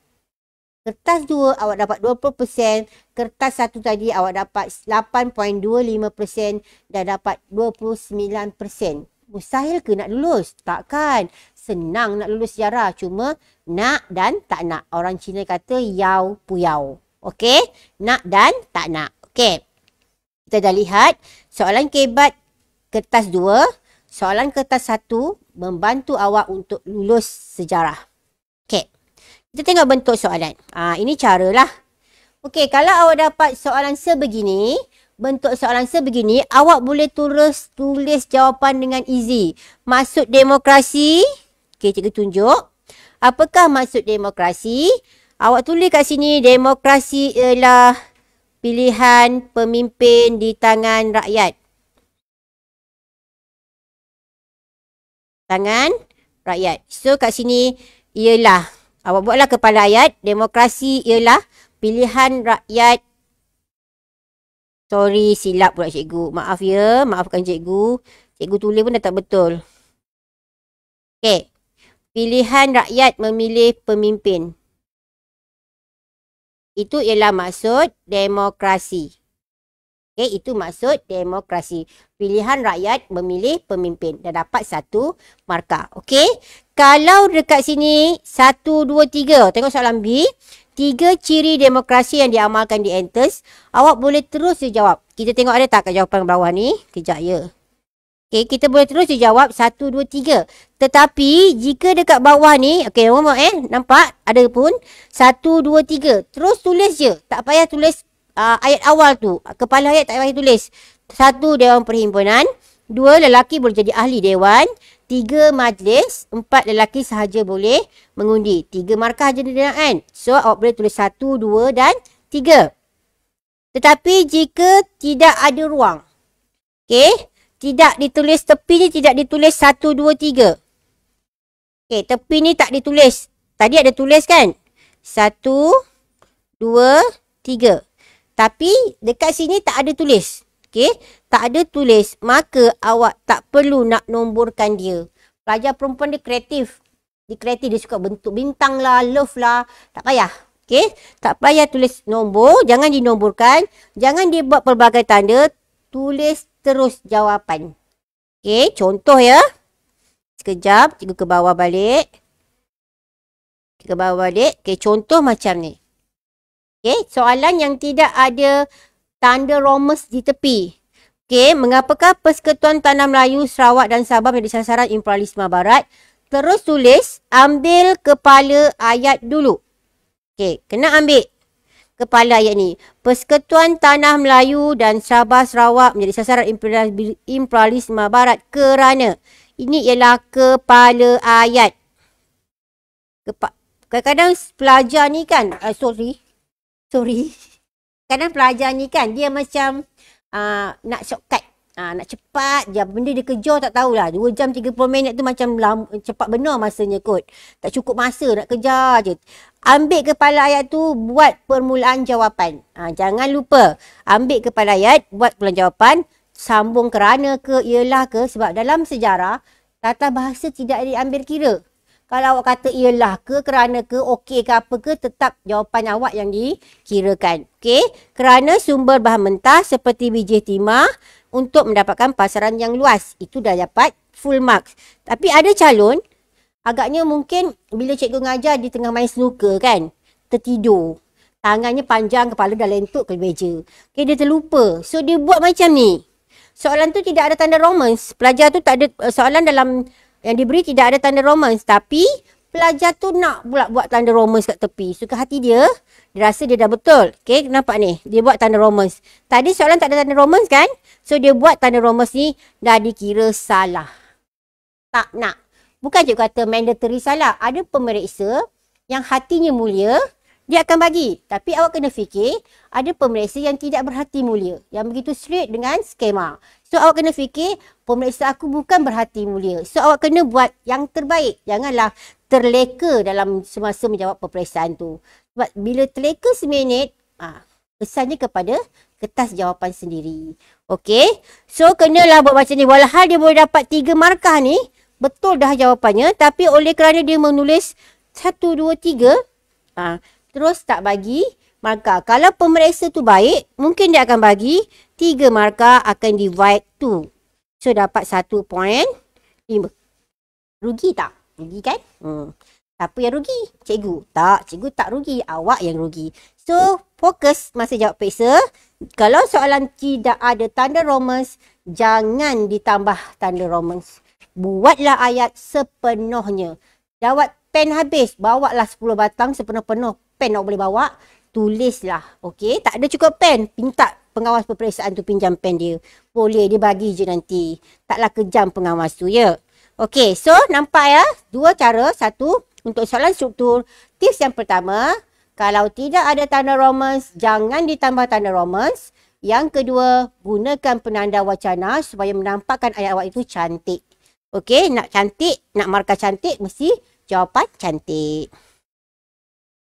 Kertas 2 awak dapat 20%, kertas 1 tadi awak dapat 8.25% dan dapat 29%. Mustahil ke nak lulus? Takkan. Senang nak lulus sejarah. Cuma nak dan tak nak. Orang Cina kata yau puyau. Okey? Nak dan tak nak. Okey. Kita dah lihat soalan kebat kertas 2, soalan kertas 1 membantu awak untuk lulus sejarah. Okey. Kita tengok bentuk soalan. Ini caralah. Okey, kalau awak dapat soalan sebegini, bentuk soalan sebegini, awak boleh tulis jawapan dengan easy. Maksud demokrasi. Okey, cikgu tunjuk. Apakah maksud demokrasi? Awak tulis kat sini, demokrasi ialah pilihan pemimpin di tangan rakyat. Tangan rakyat. So, kat sini ialah. Awak buatlah kepala ayat. Demokrasi ialah pilihan rakyat. Sorry, silap pula cikgu. Maaf ya. Maafkan cikgu. Cikgu tulis pun dah tak betul. Okey. Pilihan rakyat memilih pemimpin. Itu ialah maksud demokrasi. Okey, itu maksud demokrasi. Pilihan rakyat memilih pemimpin. Dah dapat 1 markah. Okey. Kalau dekat sini 1, 2, 3. Tengok soalan B. 3 ciri demokrasi yang diamalkan di Antas. Awak boleh terus jawab. Kita tengok ada tak kat jawapan bawah ni? Kejap ya. Okey, kita boleh terus jawab 1, 2, 3. Tetapi jika dekat bawah ni, okey, nampak? Ada pun 1, 2, 3. Terus tulis je. Tak payah tulis ayat awal tu. Kepala ayat tak payah tulis. 1, Dewan Perhimpunan. 2, lelaki boleh jadi ahli dewan. 3, majlis. 4, lelaki sahaja boleh mengundi. 3 markah je dia kan. So, awak boleh tulis 1, 2 dan 3. Tetapi jika tidak ada ruang. Okey. Tidak ditulis tepi ni, tidak ditulis 1, 2, 3. Okey, tepi ni tak ditulis. Tadi ada tulis kan? 1, 2, 3. Tapi dekat sini tak ada tulis. Okey, tak ada tulis. Maka awak tak perlu nak nomborkan dia. Pelajar perempuan dia kreatif. kreatif. Dia suka bentuk bintang lah, love lah. Tak payah. Okey, tak payah tulis nombor. Jangan dinomborkan. Jangan dibuat pelbagai tanda. Tulis terus jawapan. Okey, contoh ya. Sekejap, cikgu ke bawah balik. Okey, contoh macam ni. Okey, soalan yang tidak ada tanda romus di tepi. Okey, mengapakah Persekutuan Tanah Melayu Sarawak dan Sabah menjadi sasaran imperialisme barat? Terus tulis, ambil kepala ayat dulu. Okey, kena ambil kepala ayat ni. Persekutuan Tanah Melayu dan Sabah Sarawak menjadi sasaran imperialisme barat kerana ini ialah kepala ayat. Kadang-kadang pelajar ni kan, sorry. Kadang pelajar ni kan, dia macam nak shortcut. Nak cepat je. Benda dia kejar tak tahulah. 2 jam 30 minit tu macam cepat benar masanya kot. Tak cukup masa nak kejar je. Ambil kepala ayat tu, buat permulaan jawapan. Jangan lupa. Ambil kepala ayat, buat permulaan jawapan. Sambung kerana ke, ialah ke. Sebab dalam sejarah, tata bahasa tidak diambil kira. Kalau awak kata ialah ke, kerana ke, okey ke apa ke, tetap jawapan awak yang dikirakan. Okey? Kerana sumber bahan mentah seperti biji timah untuk mendapatkan pasaran yang luas. Itu dah dapat full marks. Tapi ada calon, agaknya mungkin bila cikgu ngajar di tengah main snooker kan, tertidur. Tangannya panjang, kepala dah lentuk ke meja. Okey, dia terlupa. So, dia buat macam ni. Soalan tu tidak ada tanda romans. Pelajar tu tak ada, soalan dalam yang diberi tidak ada tanda romans. Tapi pelajar tu nak pula buat tanda romans kat tepi. Suka hati dia. Dia rasa dia dah betul. Okay, nampak ni? Dia buat tanda romans. Tadi soalan tak ada tanda romans kan? So dia buat tanda romans ni dah dikira salah. Tak nak. Bukan cikgu kata mandatory salah. Ada pemeriksa yang hatinya mulia, dia akan bagi. Tapi awak kena fikir, ada pemeriksa yang tidak berhati mulia. Yang begitu straight dengan skema. So awak kena fikir, pemeriksa aku bukan berhati mulia. So awak kena buat yang terbaik. Janganlah terleka dalam semasa menjawab peperiksaan tu. Sebab bila terleka seminit, kesannya kepada kertas jawapan sendiri. Okey. So kenalah buat macam ni. Walhal dia boleh dapat 3 markah ni, betul dah jawapannya. Tapi oleh kerana dia menulis 1, 2, 3, terus tak bagi markah. Kalau pemeriksa tu baik, mungkin dia akan bagi 3 markah akan divide 2. So, dapat 1.5. Rugi tak? Rugi kan? Siapa yang rugi? Cikgu. Tak, cikgu tak rugi. Awak yang rugi. So, fokus masa jawab periksa. Kalau soalan tidak ada tanda romans, jangan ditambah tanda romans. Buatlah ayat sepenuhnya. Jawab pen habis. Bawalah 10 batang sepenuh-penuh. Pen awak boleh bawa. Tulislah. Okey, tak ada cukup pen. Minta pengawas peperiksaan tu pinjam pen dia. Boleh, dia bagi je nanti. Taklah kejam pengawas tu, ya. Okey, so nampak ya? 2 cara. 1, untuk soalan struktur. Tips yang pertama, kalau tidak ada tanda romans, jangan ditambah tanda romans. Yang kedua, gunakan penanda wacana supaya menampakkan ayat awak itu cantik. Okey, nak cantik, nak markah cantik, mesti jawapan cantik.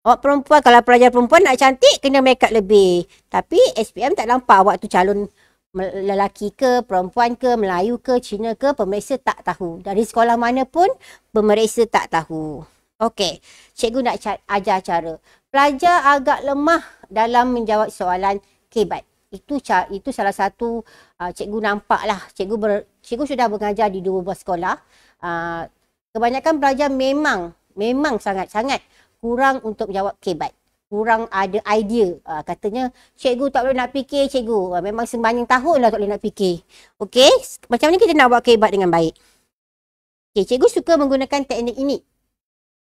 Awak perempuan, kalau pelajar perempuan nak cantik, kena make up lebih. Tapi SPM tak nampak awak tu calon lelaki ke, perempuan ke, Melayu ke, Cina ke, pemeriksa tak tahu. Dari sekolah mana pun, pemeriksa tak tahu. Okey, cikgu nak ajar cara. Pelajar agak lemah dalam menjawab soalan kebat. Itu salah satu cikgu nampak lah. Cikgu sudah mengajar di 2 buah sekolah. Kebanyakan pelajar memang sangat-sangat kurang untuk menjawab kebat. Kurang ada idea. Katanya, cikgu tak boleh nak fikir, cikgu. Memang sembahyang tahun lah tak boleh nak fikir. Okey, macam mana kita nak buat kebat dengan baik? Okey, cikgu suka menggunakan teknik ini.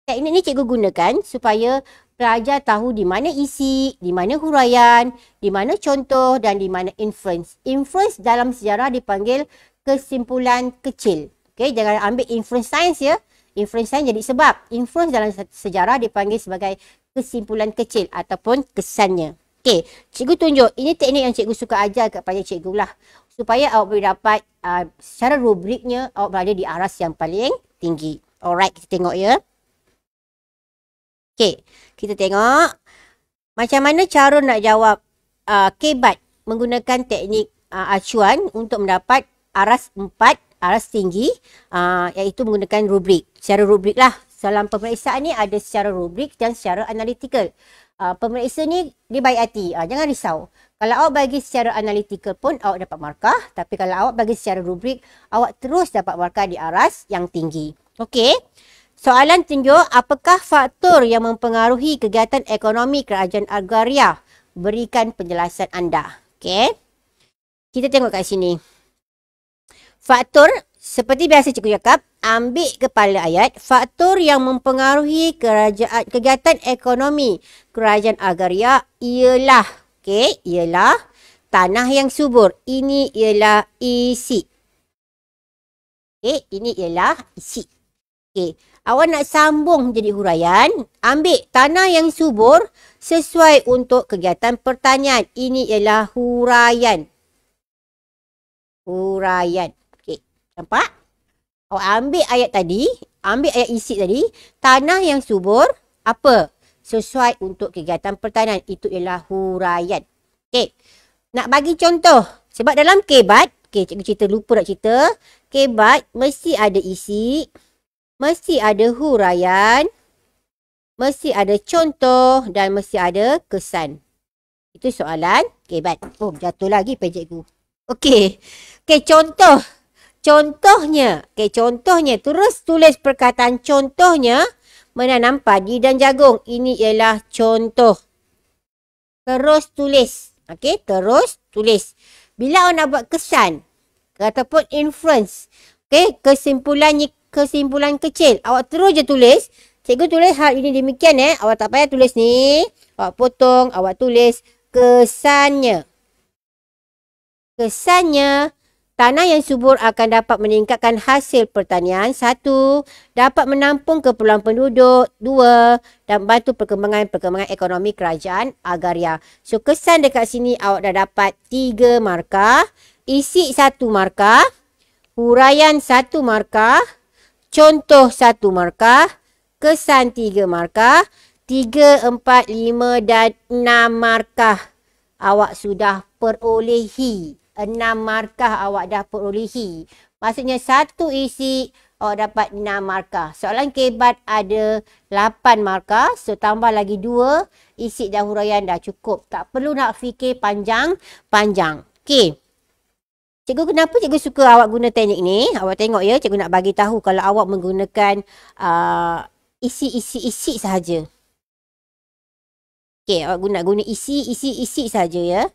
Teknik ni cikgu gunakan supaya pelajar tahu di mana isi, di mana huraian, di mana contoh dan di mana inference. Inference dalam sejarah dipanggil kesimpulan kecil. Okey, jangan ambil inference science ya. Inference science jadi sebab. Inference dalam sejarah dipanggil sebagai kesimpulan kecil ataupun kesannya. Okey, cikgu tunjuk. Ini teknik yang cikgu suka ajar kepada cikgu lah. Supaya awak boleh dapat secara rubriknya awak berada di aras yang paling tinggi. Alright, kita tengok ya. Okey, kita tengok macam mana cara nak jawab kebat menggunakan teknik acuan untuk mendapat aras 4, aras tinggi, iaitu menggunakan rubrik. Secara rubrik lah. Soalan pemeriksaan ni ada secara rubrik dan secara analytical. Pemeriksa ni dia baik hati. Jangan risau. Kalau awak bagi secara analytical pun awak dapat markah. Tapi kalau awak bagi secara rubrik, awak terus dapat markah di aras yang tinggi. Okey. Soalan tunjuk apakah faktor yang mempengaruhi kegiatan ekonomi kerajaan agraria? Berikan penjelasan anda. Okey. Kita tengok kat sini. Faktor, seperti biasa cikgu cakap, ambil kepala ayat. Faktor yang mempengaruhi kegiatan ekonomi kerajaan agraria ialah, ialah tanah yang subur. Ini ialah isi. Ini ialah isi. Awak nak sambung jadi huraian, ambil tanah yang subur sesuai untuk kegiatan pertanian. Ini ialah huraian. Huraian. Nampak? Awak ambil ayat tadi, ambil ayat isi tadi, tanah yang subur, apa? Sesuai untuk kegiatan pertanian. Itu ialah huraian. Nak bagi contoh. Sebab dalam kebat, cikgu cerita, lupa nak cerita. Kebat mesti ada isi, mesti ada huraian, mesti ada contoh dan mesti ada kesan. Itu soalan kebat. Oh, jatuh lagi pen cikgu. Contoh. Contohnya, contohnya, terus tulis perkataan contohnya, menanam padi dan jagung. Ini ialah contoh. Terus tulis. Terus tulis. Bila awak nak buat kesan, ataupun inference, kesimpulan kecil, awak terus je tulis. Cikgu tulis hal ini demikian awak tak payah tulis ni. Awak potong, awak tulis kesannya. Kesannya, tanah yang subur akan dapat meningkatkan hasil pertanian. 1. Dapat menampung keperluan penduduk. 2. Dan membantu perkembangan ekonomi kerajaan agraria. So, kesan dekat sini awak dah dapat 3 markah. Isi 1 markah. Huraian 1 markah. Contoh 1 markah. Kesan 3 markah. 3, 4, 5 dan 6 markah. Awak sudah perolehi. 6 markah awak dah perolehi. Maksudnya 1 isi awak dapat 6 markah. Soalan kebat ada 8 markah. So tambah lagi 2. Isi dan huraian dah cukup. Tak perlu nak fikir panjang-panjang. Cikgu, kenapa cikgu suka awak guna teknik ni? Awak tengok ya, cikgu nak bagi tahu kalau awak menggunakan isi sahaja. Awak guna isi sahaja ya.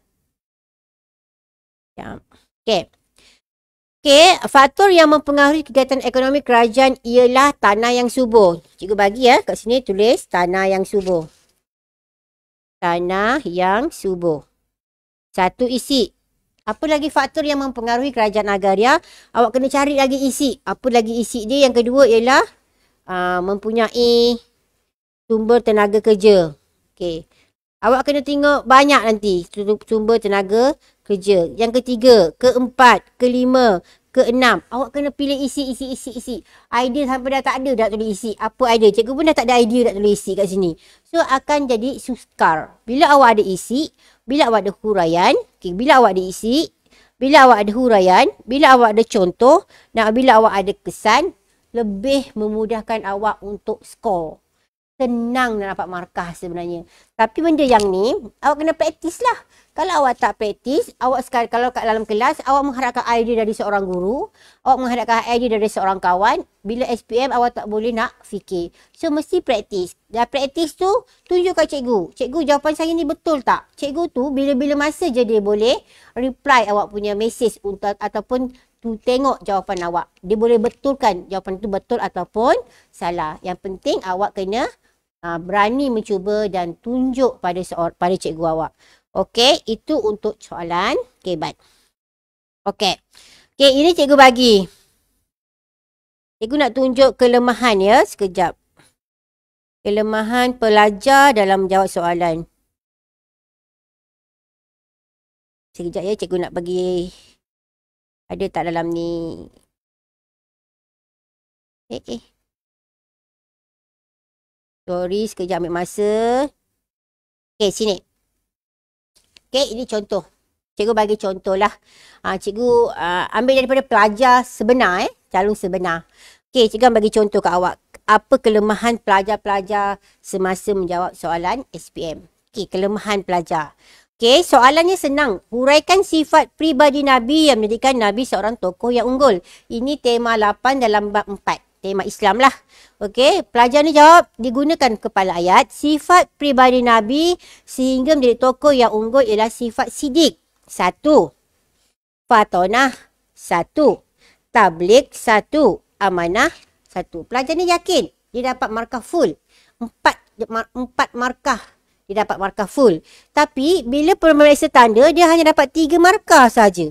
Faktor yang mempengaruhi kegiatan ekonomi kerajaan ialah tanah yang subur. Cikgu bagi kat sini tulis tanah yang subur. Tanah yang subur. 1 isi. Apa lagi faktor yang mempengaruhi kerajaan agraria? Awak kena cari lagi isi. Apa lagi isi dia? Yang kedua ialah mempunyai sumber tenaga kerja. Awak kena tengok banyak nanti sumber tenaga kerja. Yang ketiga, keempat, kelima, keenam. Awak kena pilih isi. Idea sampai dah tak ada dah tulis isi. Apa idea? Cikgu pun dah tak ada idea dah tulis isi kat sini. So, akan jadi sukar. Bila awak ada isi, bila awak ada huraian, bila awak ada isi, bila awak ada huraian, bila awak ada contoh, dan bila awak ada kesan, lebih memudahkan awak untuk skor. Senang nak dapat markah sebenarnya. Tapi benda yang ni, awak kena praktis lah. Kalau awak tak praktis, awak sekarang kalau kat dalam kelas, awak mengharapkan idea dari seorang guru, awak mengharapkan idea dari seorang kawan, bila SPM awak tak boleh nak fikir. So, mesti praktis. Dan praktis tu, tunjuk kat cikgu. Cikgu, jawapan saya ni betul tak? Cikgu tu, bila-bila masa je dia boleh reply awak punya message ataupun tu tengok jawapan awak. Dia boleh betulkan jawapan tu betul ataupun salah. Yang penting awak kena berani mencuba dan tunjuk pada cikgu awak. Okey, itu untuk soalan kebat. Okey, ini cikgu bagi. Cikgu nak tunjuk kelemahan ya, sekejap. Kelemahan pelajar dalam menjawab soalan. Sekejap ya, cikgu nak bagi. Ada tak dalam ni? Sorry, sekejap ambil masa. Sini. Ini contoh. Cikgu bagi contoh lah. Cikgu ambil daripada pelajar sebenar. Calon sebenar. Cikgu bagi contoh kat awak. apa kelemahan pelajar-pelajar semasa menjawab soalan SPM. Okey, kelemahan pelajar. Okey, soalannya senang. Huraikan sifat pribadi Nabi yang menjadikan Nabi seorang tokoh yang unggul. Ini tema 8 dalam bab 4. Tema Islam lah. Okey, pelajar ni jawab, digunakan kepala ayat. Sifat pribadi Nabi sehingga menjadi tokoh yang unggul ialah sifat sidik. 1. Fatonah. 1. Tabligh. 1. Amanah. 1. Pelajar ni yakin dia dapat markah full. 4 markah. Dia dapat markah full. Tapi bila pemeriksa tanda, dia hanya dapat 3 markah saja.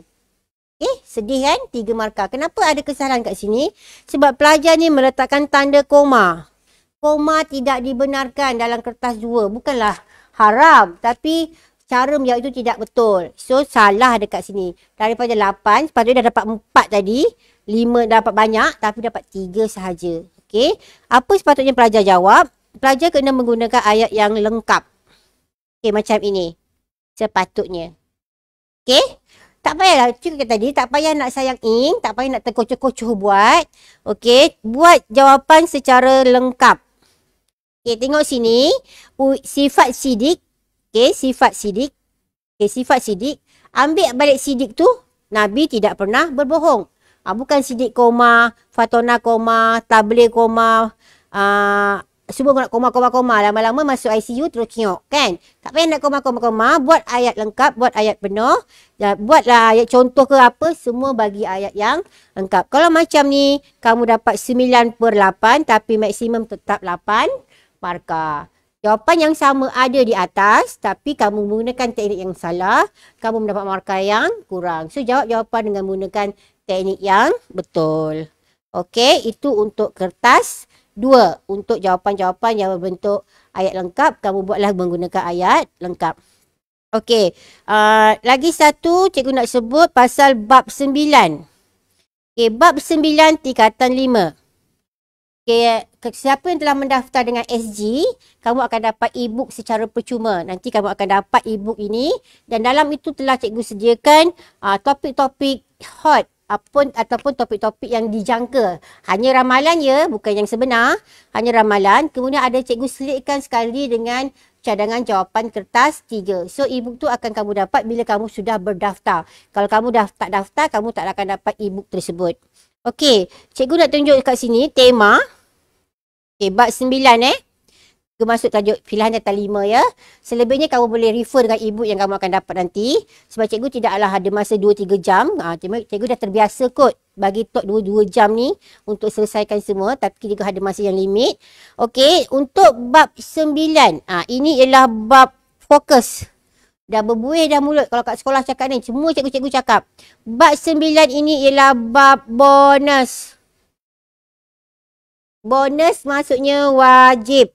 Sedih kan? 3 markah. Kenapa ada kesalahan kat sini? Sebab pelajar ni meletakkan tanda koma. Koma tidak dibenarkan dalam kertas 2. Bukanlah haram. Tapi cara menjawab itu tidak betul. So, salah dekat sini. Daripada 8, sepatutnya dah dapat 4 tadi. 5 dapat banyak, tapi dapat 3 sahaja. Okey. Apa sepatutnya pelajar jawab? Pelajar kena menggunakan ayat yang lengkap. Okey, macam ini. Sepatutnya. Okey. Tak payahlah, cikgu kata tadi, tak payah nak sayang ink, tak payah nak terkocoh-kocoh buat. Okey, buat jawapan secara lengkap. Okey, tengok sini. Sifat sidik. Okey, sifat sidik. Okey, sifat sidik. Ambil balik sidik tu, Nabi tidak pernah berbohong. Bukan sidik koma, fatona koma, tabligh koma, semua nak koma. Lama-lama masuk ICU terus kiok kan. Tak payah nak koma. Buat ayat lengkap, buat ayat penuh. Buatlah ayat contoh ke apa. Semua bagi ayat yang lengkap. Kalau macam ni, kamu dapat 9/8 tapi maksimum tetap 8 markah. Jawapan yang sama ada di atas tapi kamu menggunakan teknik yang salah. Kamu mendapat markah yang kurang. So, jawab jawapan dengan menggunakan teknik yang betul. Okey, itu untuk kertas 2. Untuk jawapan-jawapan yang berbentuk ayat lengkap, kamu buatlah menggunakan ayat lengkap. Okey, lagi satu cikgu nak sebut pasal bab 9. Okey, bab 9 tingkatan 5. Okey, siapa yang telah mendaftar dengan SG, kamu akan dapat e-book secara percuma. Nanti kamu akan dapat e-book ini dan dalam itu telah cikgu sediakan topik-topik hot ataupun topik-topik yang dijangka. Hanya ramalan ya, bukan yang sebenar. Hanya ramalan. Kemudian ada cikgu selitkan sekali dengan cadangan jawapan kertas 3. So, e-book tu akan kamu dapat bila kamu sudah berdaftar. Kalau kamu tak daftar, kamu tak akan dapat e-book tersebut. Okey, cikgu nak tunjuk kat sini tema. Okey, bab 9 Cikgu masuk tajuk pilihan data 5 ya. Selebihnya kamu boleh refer dengan e-book yang kamu akan dapat nanti. Sebab cikgu tidaklah ada masa 2-3 jam. Cikgu dah terbiasa kot bagi tok 2 jam ni untuk selesaikan semua. Tapi cikgu ada masa yang limit. Okey, untuk bab 9. Ini ialah bab fokus. Dah berbuih dah mulut kalau kat sekolah cakap ni. Semua cikgu-cikgu cakap. Bab 9 ini ialah bab bonus. Bonus maksudnya wajib.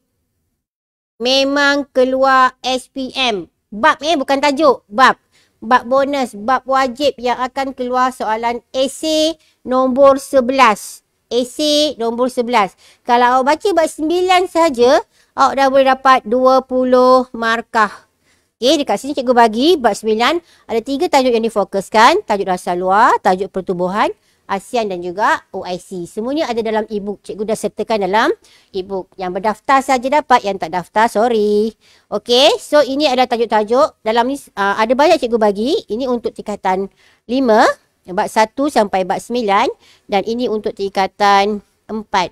Memang keluar SPM. Bab bukan tajuk. Bab. Bab bonus. Bab wajib yang akan keluar soalan esei nombor 11. Esei nombor 11. Kalau awak baca bab 9 saja, awak dah boleh dapat 20 markah. Okey, dekat sini cikgu bagi bab 9. Ada 3 tajuk yang difokuskan. Tajuk dasar luar, tajuk pertubuhan, ASEAN dan juga OIC. Semuanya ada dalam e-book. Cikgu dah sertakan dalam e-book. Yang berdaftar saja dapat, yang tak daftar sorry. Okey, so ini adalah tajuk-tajuk. Dalam ni ada banyak cikgu bagi. Ini untuk tingkatan 5, bab 1 sampai bab 9 dan ini untuk tingkatan 4.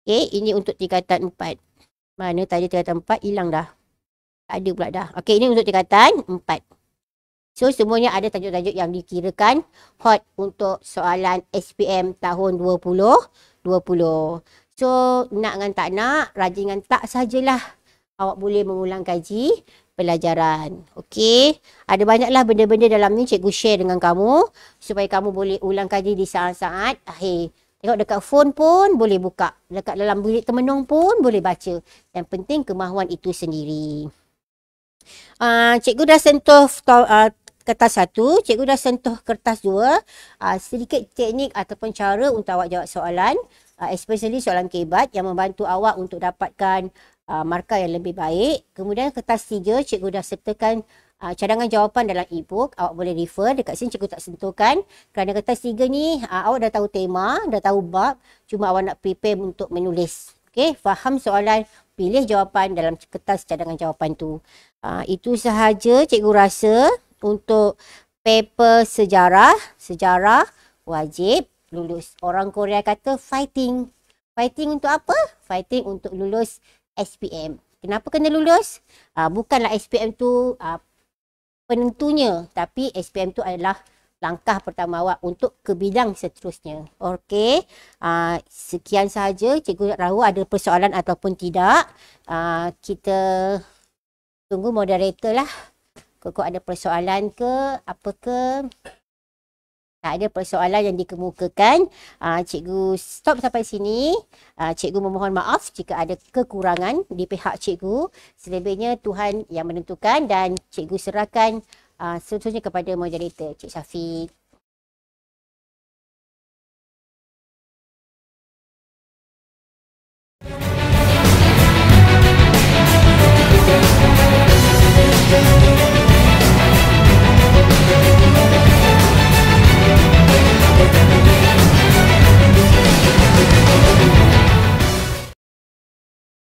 Okey, ini untuk tingkatan 4. Mana tadi tingkatan 4 hilang dah. Tak ada pula dah. Okey, ini untuk tingkatan 4. So, semuanya ada tajuk-tajuk yang dikirakan hot untuk soalan SPM tahun 2020. So, nak dengan tak nak, rajin dengan tak sajalah. Awak boleh mengulang kaji pelajaran. Okey. Ada banyaklah benda-benda dalam ni cikgu share dengan kamu. Supaya kamu boleh ulang kaji di saat-saat akhir. Tengok dekat phone pun boleh buka. Dekat dalam bilik termenung pun boleh baca. Yang penting kemahuan itu sendiri. Cikgu dah sentuh kertas 1, cikgu dah sentuh kertas 2. Sedikit teknik ataupun cara untuk awak jawab soalan. Especially soalan kebat yang membantu awak untuk dapatkan markah yang lebih baik. Kemudian kertas 3, cikgu dah sertakan cadangan jawapan dalam e-book. Awak boleh refer. Dekat sini cikgu tak sentuhkan. Kerana kertas 3 ni, awak dah tahu tema, dah tahu bab. Cuma awak nak prepare untuk menulis. Okey, faham soalan, pilih jawapan dalam kertas cadangan jawapan tu. Itu sahaja cikgu rasa untuk paper sejarah. Sejarah wajib lulus. Orang Korea kata fighting. Fighting untuk apa? Fighting untuk lulus SPM. Kenapa kena lulus? Bukanlah SPM tu penentunya, tapi SPM tu adalah langkah pertama awak untuk ke bidang seterusnya. Okey. Sekian sahaja. Cikgu tahu ada persoalan ataupun tidak. Kita tunggu moderator lah. Kok ada persoalan ke apa ke? Tak ada persoalan yang dikemukakan. Cikgu stop sampai sini. Cikgu memohon maaf jika ada kekurangan di pihak cikgu. Selebihnya Tuhan yang menentukan dan cikgu serahkan seterusnya kepada moderator, Cik Syafiq.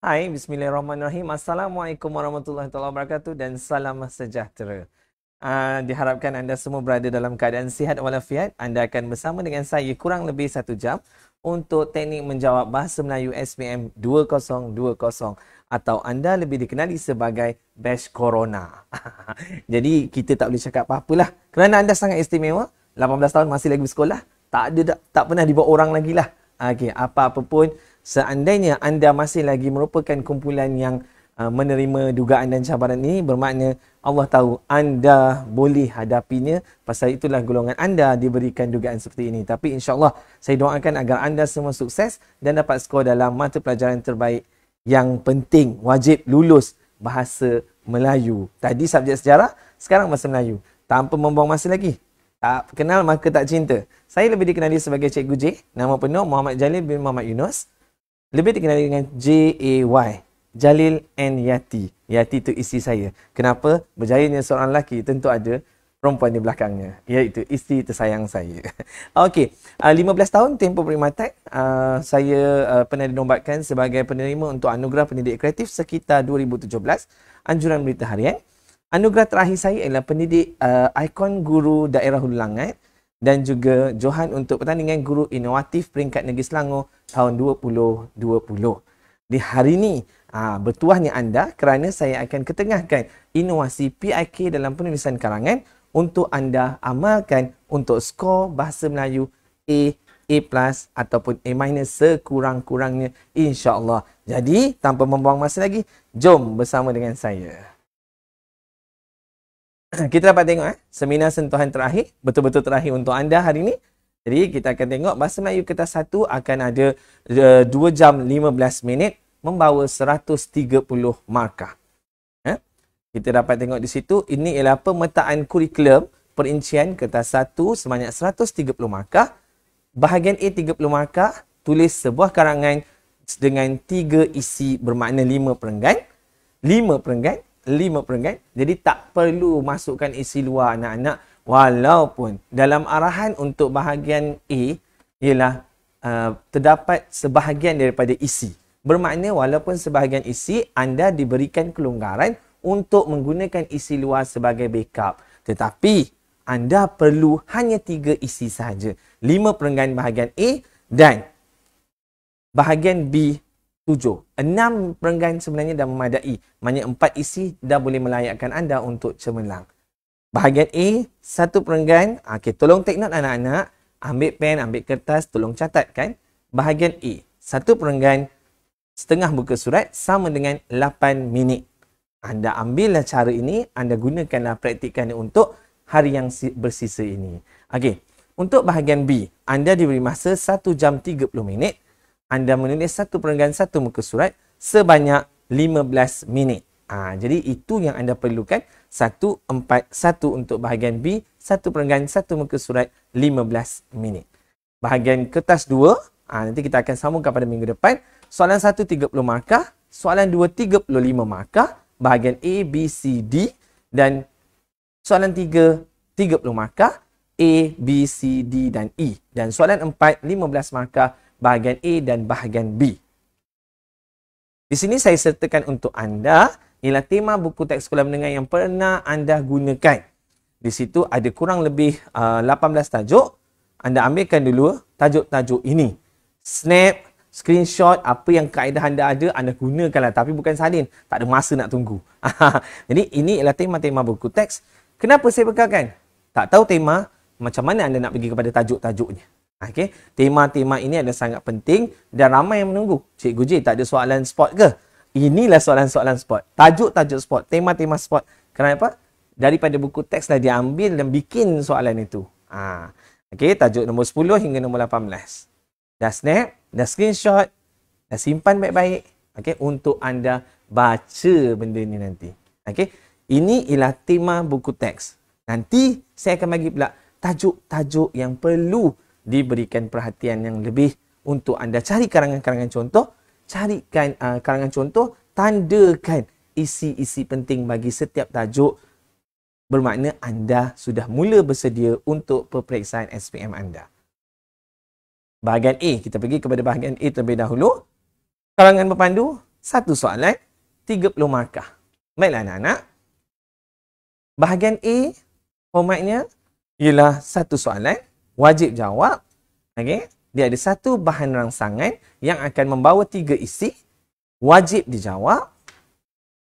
Hai, bismillahirrahmanirrahim. Assalamualaikum warahmatullahi wabarakatuh dan salam sejahtera. Diharapkan anda semua berada dalam keadaan sihat walafiat. Anda akan bersama dengan saya kurang lebih 1 jam untuk teknik menjawab Bahasa Melayu SPM 2020 atau anda lebih dikenali sebagai Batch Corona. Jadi kita tak boleh cakap apa-apalah kerana anda sangat istimewa. 18 tahun masih lagi bersekolah. Tak pernah dibawa orang lagi lah. Okey, apa-apa pun seandainya anda masih lagi merupakan kumpulan yang menerima dugaan dan cabaran ini, bermakna Allah tahu anda boleh hadapinya. Pasal itulah golongan anda diberikan dugaan seperti ini. Tapi insyaAllah saya doakan agar anda semua sukses dan dapat skor dalam mata pelajaran terbaik. Yang penting wajib lulus Bahasa Melayu. Tadi subjek sejarah, sekarang Bahasa Melayu. Tanpa membuang masa lagi. Tak kenal maka tak cinta. Saya lebih dikenali sebagai Cikgu J. Nama penuh Muhammad Jalil bin Muhammad Yunus. Lebih dikenali dengan J-A-Y. Jalil and Yati. Yati itu isteri saya. Kenapa? Berjayanya seorang lelaki tentu ada perempuan di belakangnya. Iaitu isteri tersayang saya. Okey. 15 tahun tempoh perkhidmatan. Saya pernah dinombatkan sebagai penerima untuk Anugerah Pendidik Kreatif sekitar 2017. Anjuran Berita Harian. Anugerah terakhir saya adalah pendidik ikon guru daerah Hulu Langat dan juga Johan untuk pertandingan guru inovatif peringkat negeri Selangor tahun 2020. Di hari ini, bertuahnya anda kerana saya akan ketengahkan inovasi PIK dalam penulisan karangan untuk anda amalkan untuk skor Bahasa Melayu A, A+ ataupun A- sekurang-kurangnya insya-Allah. Jadi, tanpa membuang masa lagi, jom bersama dengan saya. Kita dapat tengok seminar sentuhan terakhir, betul-betul terakhir untuk anda hari ini. Jadi kita akan tengok Bahasa Melayu kertas 1 akan ada 2 jam 15 minit membawa 130 markah. Kita dapat tengok di situ, ini ialah pemetaan kurikulum perincian kertas 1 sebanyak 130 markah. Bahagian A 30 markah, tulis sebuah karangan dengan 3 isi bermakna 5 perenggan. 5 perenggan. Jadi tak perlu masukkan isi luar anak-anak. Walaupun dalam arahan untuk bahagian A ialah terdapat sebahagian daripada isi. Bermakna walaupun sebahagian isi anda diberikan kelonggaran untuk menggunakan isi luar sebagai backup. Tetapi anda perlu hanya 3 isi sahaja. 5 perenggan bahagian A dan bahagian B 7. 6 perenggan sebenarnya dah memadai. Maknanya 4 isi dah boleh melayakkan anda untuk cemerlang. Bahagian A, 1 perenggan. Okey, tolong take note anak-anak. Ambil pen, ambil kertas, tolong catatkan. Bahagian A, 1 perenggan, setengah muka surat sama dengan 8 minit. Anda ambillah cara ini, anda gunakanlah praktikannya untuk hari yang bersisa ini. Okey, untuk bahagian B, anda diberi masa 1 jam 30 minit. Anda menulis 1 perenggan 1 muka surat sebanyak 15 minit. Jadi itu yang anda perlukan. 1, 4, 1 untuk bahagian B. 1 perenggan 1 muka surat 15 minit. Bahagian kertas 2. Nanti kita akan sambungkan pada minggu depan. Soalan 1, 30 markah. Soalan 2, 35 markah. Bahagian A, B, C, D. Dan Soalan 3, 30 markah, A, B, C, D dan E. Dan soalan 4, 15 markah, bahagian A dan bahagian B. Di sini saya sertakan untuk anda ialah tema buku teks sekolah menengah yang pernah anda gunakan. Di situ ada kurang lebih 18 tajuk. Anda ambilkan dulu tajuk-tajuk ini. Snap, screenshot, apa yang kaedah anda ada, anda gunakanlah. Tapi bukan salin. Tak ada masa nak tunggu. Jadi ini ialah tema-tema buku teks. Kenapa saya bekalkan? Tak tahu tema, macam mana anda nak pergi kepada tajuk-tajuknya. Okay? Tema-tema ini adalah sangat penting dan ramai yang menunggu. Cikgu J, tak ada soalan spot ke? Inilah soalan-soalan spot. Tajuk-tajuk spot, tema-tema spot. Kenapa? Daripada buku teks dah diambil dan bikin soalan itu. Okay, tajuk nombor 10 hingga nombor 18. Dah snap, dah screenshot, dah simpan baik-baik. Okay, untuk anda baca benda ni nanti. Okay. Ini ialah tema buku teks. Nanti saya akan bagi pula tajuk-tajuk yang perlu diberikan perhatian yang lebih untuk anda cari karangan-karangan contoh, carikan karangan contoh, tandakan isi-isi penting bagi setiap tajuk, bermakna anda sudah mula bersedia untuk peperiksaan SPM anda. Bahagian A, kita pergi kepada bahagian A terlebih dahulu. Karangan berpandu, satu soalan, 30 markah. Baiklah anak-anak. Bahagian A, formatnya ialah satu soalan, wajib jawab. Okay? Dia ada satu bahan rangsangan yang akan membawa 3 isi, wajib dijawab,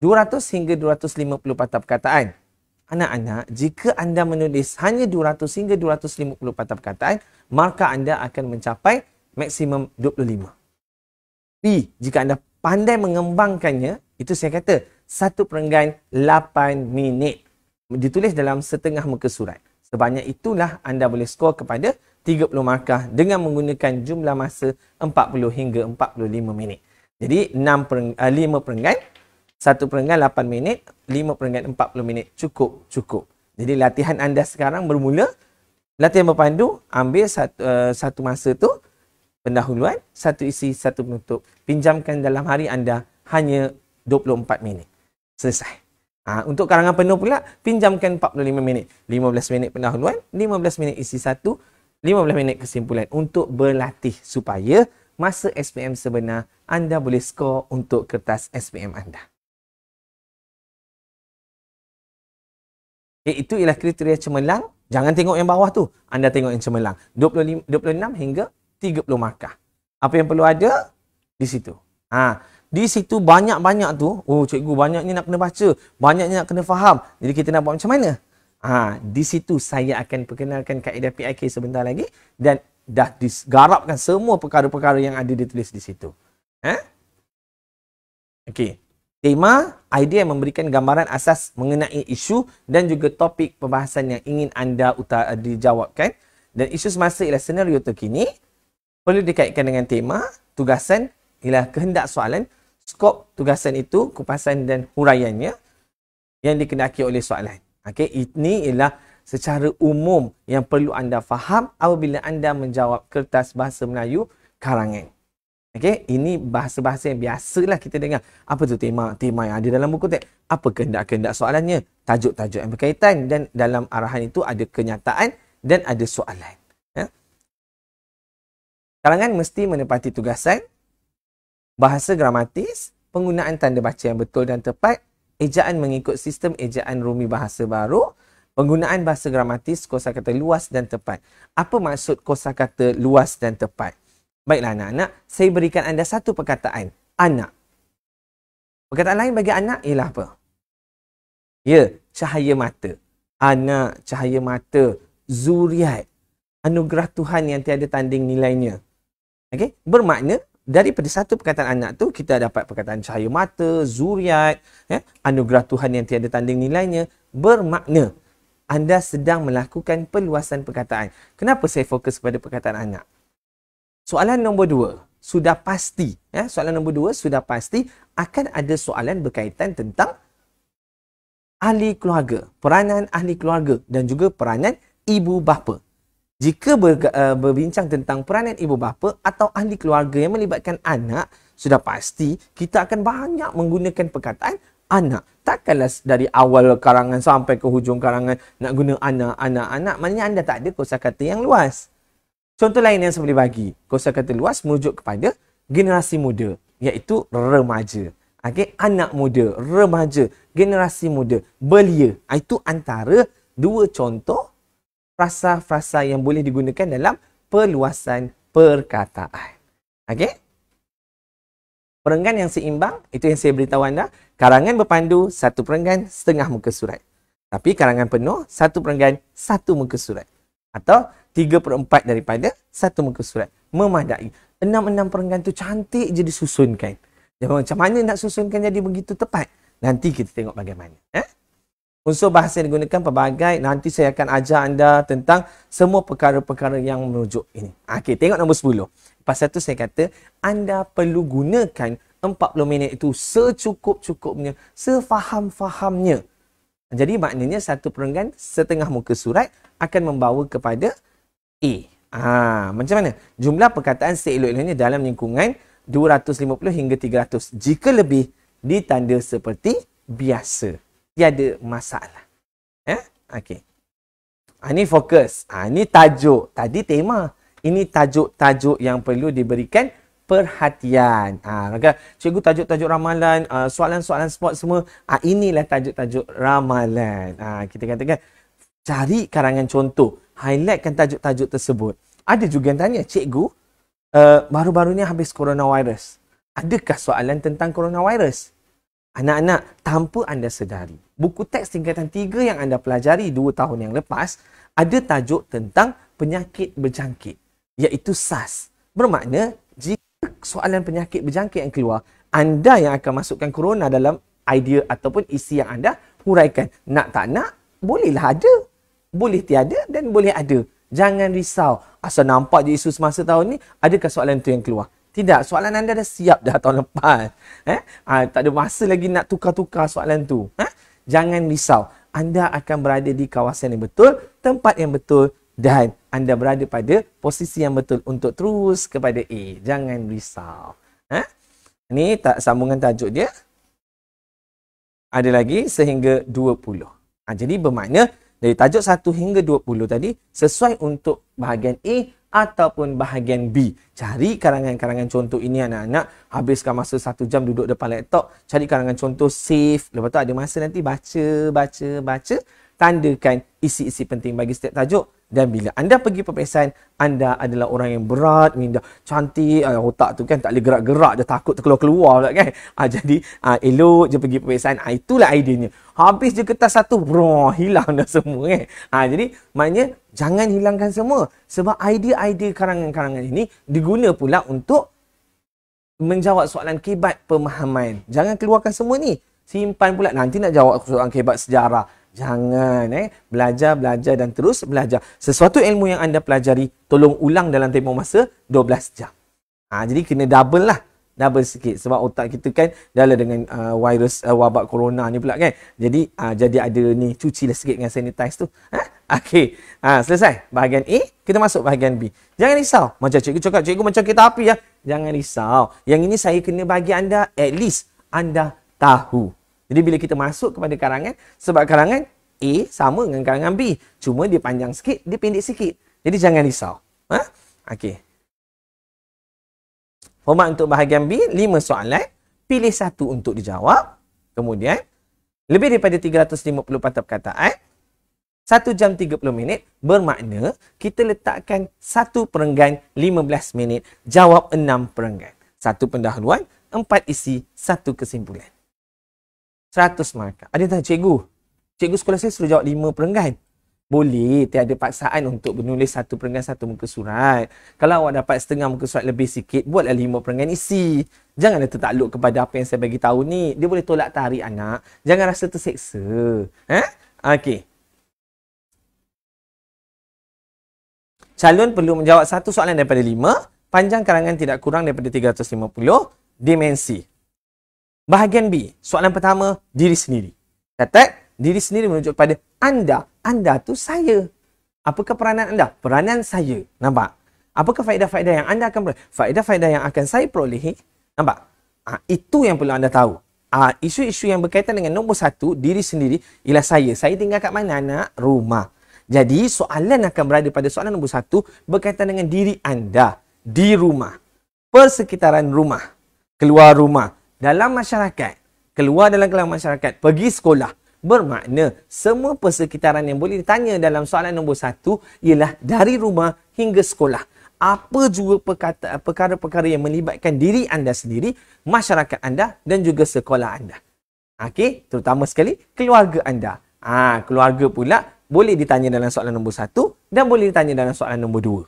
200 hingga 250 patah perkataan. Anak-anak, jika anda menulis hanya 200 hingga 250 patah perkataan, markah anda akan mencapai maksimum 25. Tapi, jika anda pandai mengembangkannya, itu saya kata 1/8 minit. Ditulis dalam setengah muka surat. Sebanyak itulah anda boleh skor kepada 30 markah dengan menggunakan jumlah masa 40 hingga 45 minit. Jadi 5/8 8 minit, 5/40 minit cukup. Jadi latihan anda sekarang bermula. Latihan berpandu, ambil satu masa tu, pendahuluan, satu isi, satu penutup. Pinjamkan dalam hari anda hanya 24 minit. Selesai. Untuk karangan penuh pula, pinjamkan 45 minit. 15 minit pendahuluan, 15 minit isi satu, 15 minit kesimpulan untuk berlatih supaya masa SPM sebenar anda boleh skor untuk kertas SPM anda. Itu ialah kriteria cemerlang. Jangan tengok yang bawah tu. Anda tengok yang cemerlang. 26 hingga 30 markah. Apa yang perlu ada? Di situ. Di situ banyak-banyak tu. Oh, cikgu, banyaknya nak kena baca. Banyaknya nak kena faham. Jadi kita nak buat macam mana? Di situ saya akan perkenalkan kaedah PIK sebentar lagi. Dan dah digarapkan semua perkara-perkara yang ada ditulis di situ. Okey. Tema, idea memberikan gambaran asas mengenai isu dan juga topik perbahasan yang ingin anda dijawabkan. Dan isu semasa ialah senario terkini. Perlu dikaitkan dengan tema, tugasan ialah kehendak soalan, skop tugasan itu, kupasan dan huraiannya yang dikendaki oleh soalan. Okey, ini ialah secara umum yang perlu anda faham apabila anda menjawab kertas bahasa Melayu karangan. Okey, ini bahasa-bahasa yang biasalah kita dengar. Apa tu tema? Tema yang ada dalam buku teks. Apa kehendak-kehendak soalannya? Tajuk-tajuk yang berkaitan dan dalam arahan itu ada kenyataan dan ada soalan. Karangan mesti menepati tugasan, bahasa gramatis, penggunaan tanda baca yang betul dan tepat, ejaan mengikut sistem ejaan rumi bahasa baru, penggunaan bahasa gramatis, kosakata luas dan tepat. Apa maksud kosakata luas dan tepat? Baiklah anak-anak, saya berikan anda satu perkataan. Anak. Perkataan lain bagi anak ialah apa? Ya, cahaya mata. Anak, cahaya mata, zuriat. Anugerah Tuhan yang tiada tanding nilainya. Okey, bermakna daripada satu perkataan anak tu kita dapat perkataan cahaya mata, zuriat, anugerah Tuhan yang tiada tanding nilainya, bermakna anda sedang melakukan perluasan perkataan. Kenapa saya fokus kepada perkataan anak? Soalan nombor 2 sudah pasti, soalan nombor 2 sudah pasti akan ada soalan berkaitan tentang ahli keluarga, peranan ahli keluarga dan juga peranan ibu bapa. Jika berbincang tentang peranan ibu bapa atau ahli keluarga yang melibatkan anak, sudah pasti kita akan banyak menggunakan perkataan anak. Takkanlah dari awal karangan sampai ke hujung karangan nak guna anak. Maknanya anda tak ada kosakata yang luas. Contoh lain yang saya boleh bagi. Kosakata luas merujuk kepada generasi muda, iaitu remaja. Okey, anak muda, remaja, generasi muda, belia. Itu antara dua contoh frasa-frasa yang boleh digunakan dalam perluasan perkataan. Okey? Perenggan yang seimbang, itu yang saya beritahu anda. Karangan berpandu, satu perenggan, setengah muka surat. Tapi karangan penuh, satu perenggan, satu muka surat. Atau 3/4 daripada satu muka surat. Memadai. 6 perenggan tu cantik je disusunkan. Jadi macam mana nak susunkan jadi begitu tepat? Nanti kita tengok bagaimana. Unsur bahasa yang digunakan pelbagai. Nanti saya akan ajar anda tentang semua perkara-perkara yang merujuk ini. Okey, tengok nombor 10. Lepas itu saya kata, anda perlu gunakan 40 minit itu secukup-cukupnya, sefaham-fahamnya. Jadi maknanya satu perenggan setengah muka surat akan membawa kepada A. Macam mana? Jumlah perkataan seelok-eloknya dalam lingkungan 250 hingga 300. Jika lebih, ditanda seperti biasa. Tiada masalah. Okey. Ini fokus. Ini tajuk. Tadi tema. Ini tajuk-tajuk yang perlu diberikan perhatian. Maka cikgu tajuk-tajuk ramalan, soalan-soalan sport semua. Inilah tajuk-tajuk ramalan. Kita katakan cari karangan contoh. Highlightkan tajuk-tajuk tersebut. Ada juga yang tanya, cikgu, baru-baru ni habis coronavirus. Adakah soalan tentang coronavirus? Anak-anak, tanpa anda sedari, buku teks tingkatan 3 yang anda pelajari 2 tahun yang lepas, ada tajuk tentang penyakit berjangkit, iaitu SARS. Bermakna, jika soalan penyakit berjangkit yang keluar, anda yang akan masukkan corona dalam idea ataupun isi yang anda huraikan. Nak tak nak, bolehlah ada. Boleh tiada dan boleh ada. Jangan risau. Asal nampak je isu semasa tahun ni, adakah soalan tu yang keluar? Tidak, soalan anda dah siap dah tahun lepas. Tak ada masa lagi nak tukar-tukar soalan tu. Jangan risau. Anda akan berada di kawasan yang betul, tempat yang betul dan anda berada pada posisi yang betul untuk terus kepada A. Jangan risau. Ini sambungan tajuk dia. Ada lagi sehingga 20. Jadi bermakna dari tajuk 1 hingga 20 tadi sesuai untuk bahagian A ataupun bahagian B. Cari karangan-karangan contoh ini anak-anak. Habiskan masa 1 jam duduk depan laptop. Cari karangan contoh, save. Lepas tu ada masa nanti baca. Tandakan isi-isi penting bagi setiap tajuk. Dan bila anda pergi peperiksaan, anda adalah orang yang berat, minda cantik, otak tu kan tak boleh gerak-gerak, dia takut terkeluar-keluar pula kan. Jadi elok je pergi peperiksaan. Itulah idenya. Habis je kertas satu, hilang dah semua kan. Jadi maknanya jangan hilangkan semua. Sebab idea-idea karangan-karangan ini diguna pula untuk menjawab soalan kebat pemahaman. Jangan keluarkan semua ni. Simpan pula. Nanti nak jawab soalan kebat sejarah. Jangan. Belajar dan terus belajar. Sesuatu ilmu yang anda pelajari, tolong ulang dalam tempoh masa 12 jam. Jadi kena double lah. Double sikit. Sebab otak kita kan dah lah dengan virus wabak corona ni pula kan. Jadi ada ni, cucilah sikit dengan sanitize tu. Okey. Selesai. Bahagian A, kita masuk bahagian B. Jangan risau. Macam cikgu cakap, cikgu macam kereta api ya. Jangan risau. Yang ini saya kena bagi anda, at least anda tahu. Jadi bila kita masuk kepada karangan, sebab karangan A sama dengan karangan B. Cuma dia panjang sikit, dia pendek sikit. Jadi jangan risau. Okey. Format untuk bahagian B, 5 soalan. Pilih satu untuk dijawab. Kemudian, lebih daripada 350 patah perkataan. 1 jam 30 minit. Bermakna, kita letakkan 1 perenggan 15 minit. Jawab 6 perenggan. 1 pendahuluan, 4 isi, 1 kesimpulan. 100 markah. Ada yang tanya, cikgu sekolah saya suruh jawab 5 perenggan. Boleh, tiada paksaan untuk menulis 1 perenggan 1 muka surat. Kalau awak dapat setengah muka surat lebih sikit, buatlah 5 perenggan isi. Janganlah tertakluk kepada apa yang saya bagi tahu ni. Dia boleh tolak tarik anak. Jangan rasa terseksa. Okey. Calon perlu menjawab 1 soalan daripada 5. Panjang karangan tidak kurang daripada 350. Dimensi. Bahagian B, soalan pertama, diri sendiri. Catat, diri sendiri merujuk pada anda. Anda tu saya. Apakah peranan anda? Peranan saya. Nampak? Apakah faedah-faedah yang anda akan peroleh? Faedah-faedah yang akan saya perolehi. Nampak? Itu yang perlu anda tahu. isu-isu yang berkaitan dengan nombor 1, diri sendiri, ialah saya. Saya tinggal kat mana, anak? Rumah. Jadi, soalan akan berada pada soalan nombor 1 berkaitan dengan diri anda di rumah, persekitaran rumah, keluar rumah, dalam masyarakat, keluar dalam kelam masyarakat, pergi sekolah. Bermakna semua persekitaran yang boleh ditanya dalam soalan nombor 1 ialah dari rumah hingga sekolah. Apa juga perkara-perkara yang melibatkan diri anda sendiri, masyarakat anda dan juga sekolah anda. Okey, terutama sekali keluarga anda. Keluarga pula boleh ditanya dalam soalan nombor 1 dan boleh ditanya dalam soalan nombor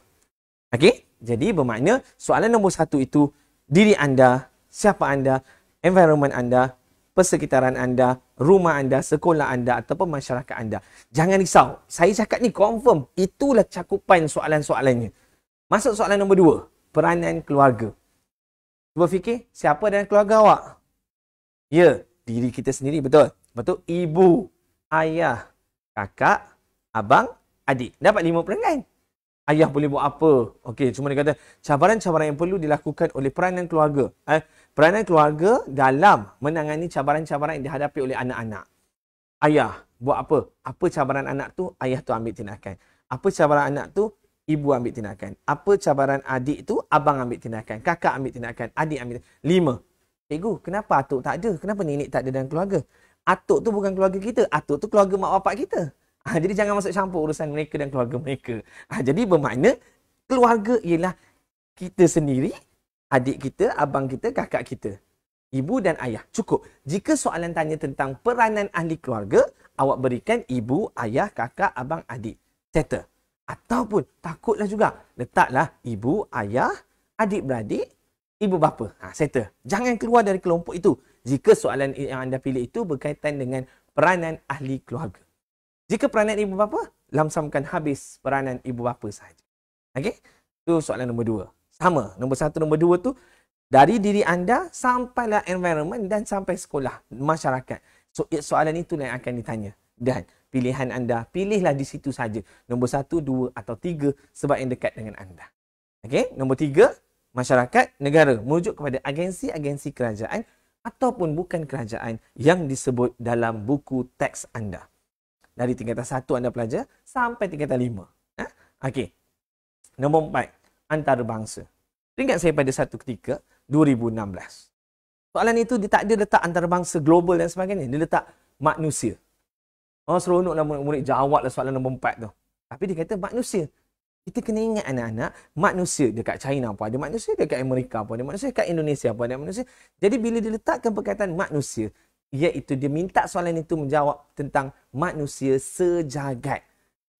2. Okey, jadi bermakna soalan nombor 1 itu diri anda, siapa anda, environment anda, persekitaran anda, rumah anda, sekolah anda ataupun masyarakat anda. Jangan risau. Saya cakap ni confirm. Itulah cakupan soalan-soalannya. Masuk soalan nombor 2. Peranan keluarga. Cuba fikir, siapa dalam keluarga awak? Ya, diri kita sendiri, betul. Betul. Ibu, ayah, kakak, abang, adik. Dapat 5 perangai. Ayah boleh buat apa? Okey, cuma dia kata cabaran-cabaran yang perlu dilakukan oleh peranan keluarga. Peranan keluarga dalam menangani cabaran-cabaran yang dihadapi oleh anak-anak. Ayah buat apa? Apa cabaran anak tu? Ayah tu ambil tindakan. Apa cabaran anak tu? Ibu ambil tindakan. Apa cabaran adik tu? Abang ambil tindakan. Kakak ambil tindakan. Adik ambil tindakan. 5. Cikgu, kenapa atuk tak ada? Kenapa nenek tak ada dalam keluarga? Atuk tu bukan keluarga kita. Atuk tu keluarga mak bapak kita. Jadi jangan masuk campur urusan mereka dan keluarga mereka. Jadi bermakna keluarga ialah kita sendiri, adik kita, abang kita, kakak kita. Ibu dan ayah. Cukup. Jika soalan tanya tentang peranan ahli keluarga, awak berikan ibu, ayah, kakak, abang, adik. Settle. Ataupun takutlah juga. Letaklah ibu, ayah, adik-beradik, ibu bapa. Settle. Jangan keluar dari kelompok itu. Jika soalan yang anda pilih itu berkaitan dengan peranan ahli keluarga. Jika peranan ibu bapa, lamsamkan habis peranan ibu bapa sahaja. Okey? Itu soalan nombor 2. Sama. Nombor 1, nombor 2 tu dari diri anda sampailah environment dan sampai sekolah, masyarakat. Soalan itulah yang akan ditanya. Dan pilihan anda, pilihlah di situ saja. Nombor 1, 2 atau 3 sebab yang dekat dengan anda. Okey? Nombor 3, masyarakat, negara. Merujuk kepada agensi-agensi kerajaan ataupun bukan kerajaan yang disebut dalam buku teks anda. Dari tingkatan 1 anda pelajar sampai tingkatan 5. Okey. Nombor 4, antarabangsa. Ingat saya pada satu ketika, 2016. Soalan itu dia tak ada letak antarabangsa global dan sebagainya. Dia letak manusia. Seronoklah murid-murid jawablah soalan nombor 4 tu. Tapi dia kata manusia. Kita kena ingat anak-anak, manusia dekat China pun ada manusia, dekat Amerika pun ada manusia, dekat Indonesia pun ada manusia. Jadi bila dia letakkan perkataan manusia, iaitu dia minta soalan itu menjawab tentang manusia sejagat.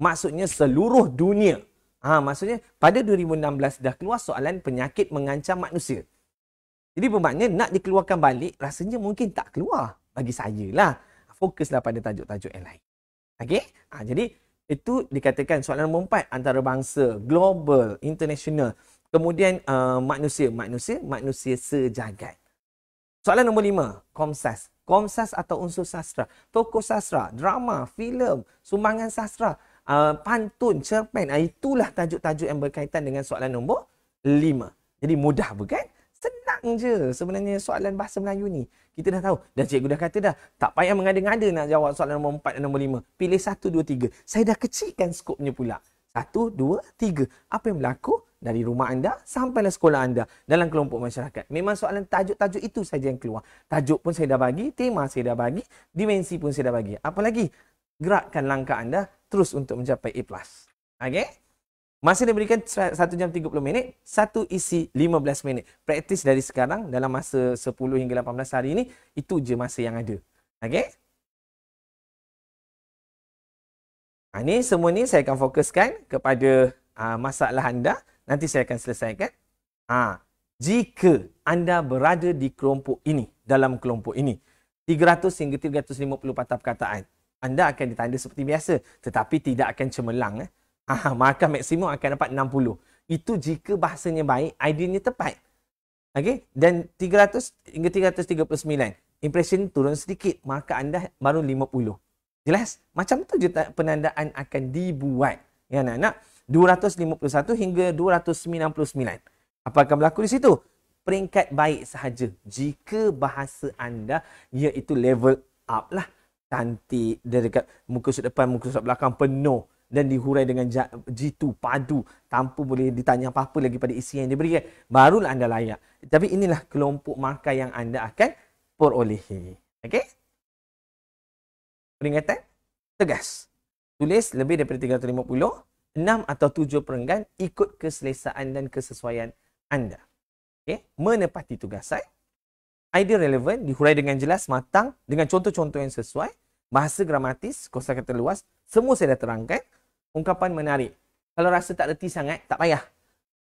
Maksudnya seluruh dunia. Maksudnya pada 2016 dah keluar soalan penyakit mengancam manusia. Jadi bermakna nak dikeluarkan balik, rasanya mungkin tak keluar. Bagi saya lah. Fokuslah pada tajuk-tajuk yang lain. Okey? Jadi itu dikatakan soalan nombor 4, antarabangsa, global, international. Kemudian manusia sejagat. Soalan nombor 5, Komsas. Komsas atau unsur sastra. Tokoh sastra, drama, filem, sumbangan sastra, pantun, cerpen. Itulah tajuk-tajuk yang berkaitan dengan soalan nombor 5. Jadi mudah bukan? Senang je sebenarnya soalan bahasa Melayu ni. Kita dah tahu. Dan cikgu dah kata dah, tak payah mengada-ngada nak jawab soalan nombor 4 dan nombor 5. Pilih 1, 2, 3. Saya dah kecilkan skopnya pula. 1, 2, 3. Apa yang berlaku dari rumah anda sampailah sekolah anda dalam kelompok masyarakat. Memang soalan tajuk-tajuk itu saja yang keluar. Tajuk pun saya dah bagi, tema saya dah bagi, dimensi pun saya dah bagi. Apa lagi? Gerakkan langkah anda terus untuk mencapai A+. Okey? Masa diberikan 1 jam 30 minit, satu isi 15 minit. Praktis dari sekarang dalam masa 10 hingga 18 hari ini, itu je masa yang ada. Okey? Ini semua ni saya akan fokuskan kepada masalah anda. Nanti saya akan selesaikan. Jika anda berada di kelompok ini, dalam kelompok ini, 300 hingga 350 patah perkataan, anda akan ditanda seperti biasa. Tetapi tidak akan cemerlang. Maka maksimum akan dapat 60. Itu jika bahasanya baik, ideanya tepat. Okey? Dan 300 hingga 339. Impression turun sedikit, maka anda baru 50. Jelas? Macam tu je penandaan akan dibuat. Ya anak-anak? 251 hingga 299. Apa akan berlaku di situ? peringkat baik sahaja. Jika bahasa anda iaitu level up lah. Cantik, dia dekat muka sudut depan, muka sudut belakang penuh dan dihurai dengan jitu, padu, tanpa boleh ditanya apa-apa lagi pada isi yang diberikan, barulah anda layak. Tapi inilah kelompok markah yang anda akan perolehi. Okey? Peringatan tegas. Tulis lebih daripada 350, 6 atau 7 perenggan ikut keselesaan dan kesesuaian anda. Okey? Menepati tugasan. Idea relevan, dihurai dengan jelas, matang, dengan contoh-contoh yang sesuai. Bahasa gramatis, kosakata luas, semua saya dah terangkan. Ungkapan menarik. Kalau rasa tak reti sangat, tak payah.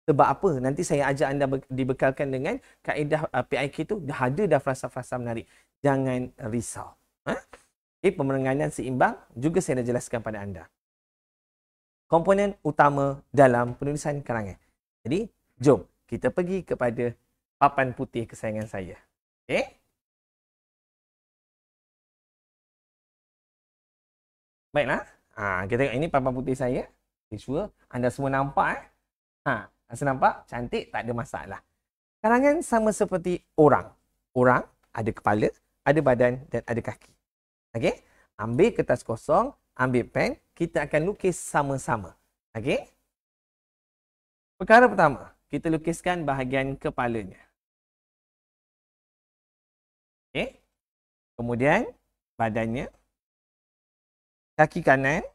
Sebab apa? Nanti saya ajak anda dibekalkan dengan kaedah PIK tu, dah ada dah frasa-frasa menarik. Jangan risau. Okay, pemerenganan seimbang juga saya dah jelaskan pada anda. Komponen utama dalam penulisan karangan. Jadi, jom kita pergi kepada papan putih kesayangan saya. Okay? Baiklah. Kita tengok ini papan putih saya. Sure, anda semua nampak rasa nampak? Cantik, tak ada masalah. Karangan sama seperti orang. Orang ada kepala, ada badan dan ada kaki. Okey? Ambil kertas kosong, ambil pen, kita akan lukis sama-sama. Okey? Perkara pertama, kita lukiskan bahagian kepalanya. Okey? Kemudian badannya, kaki kanan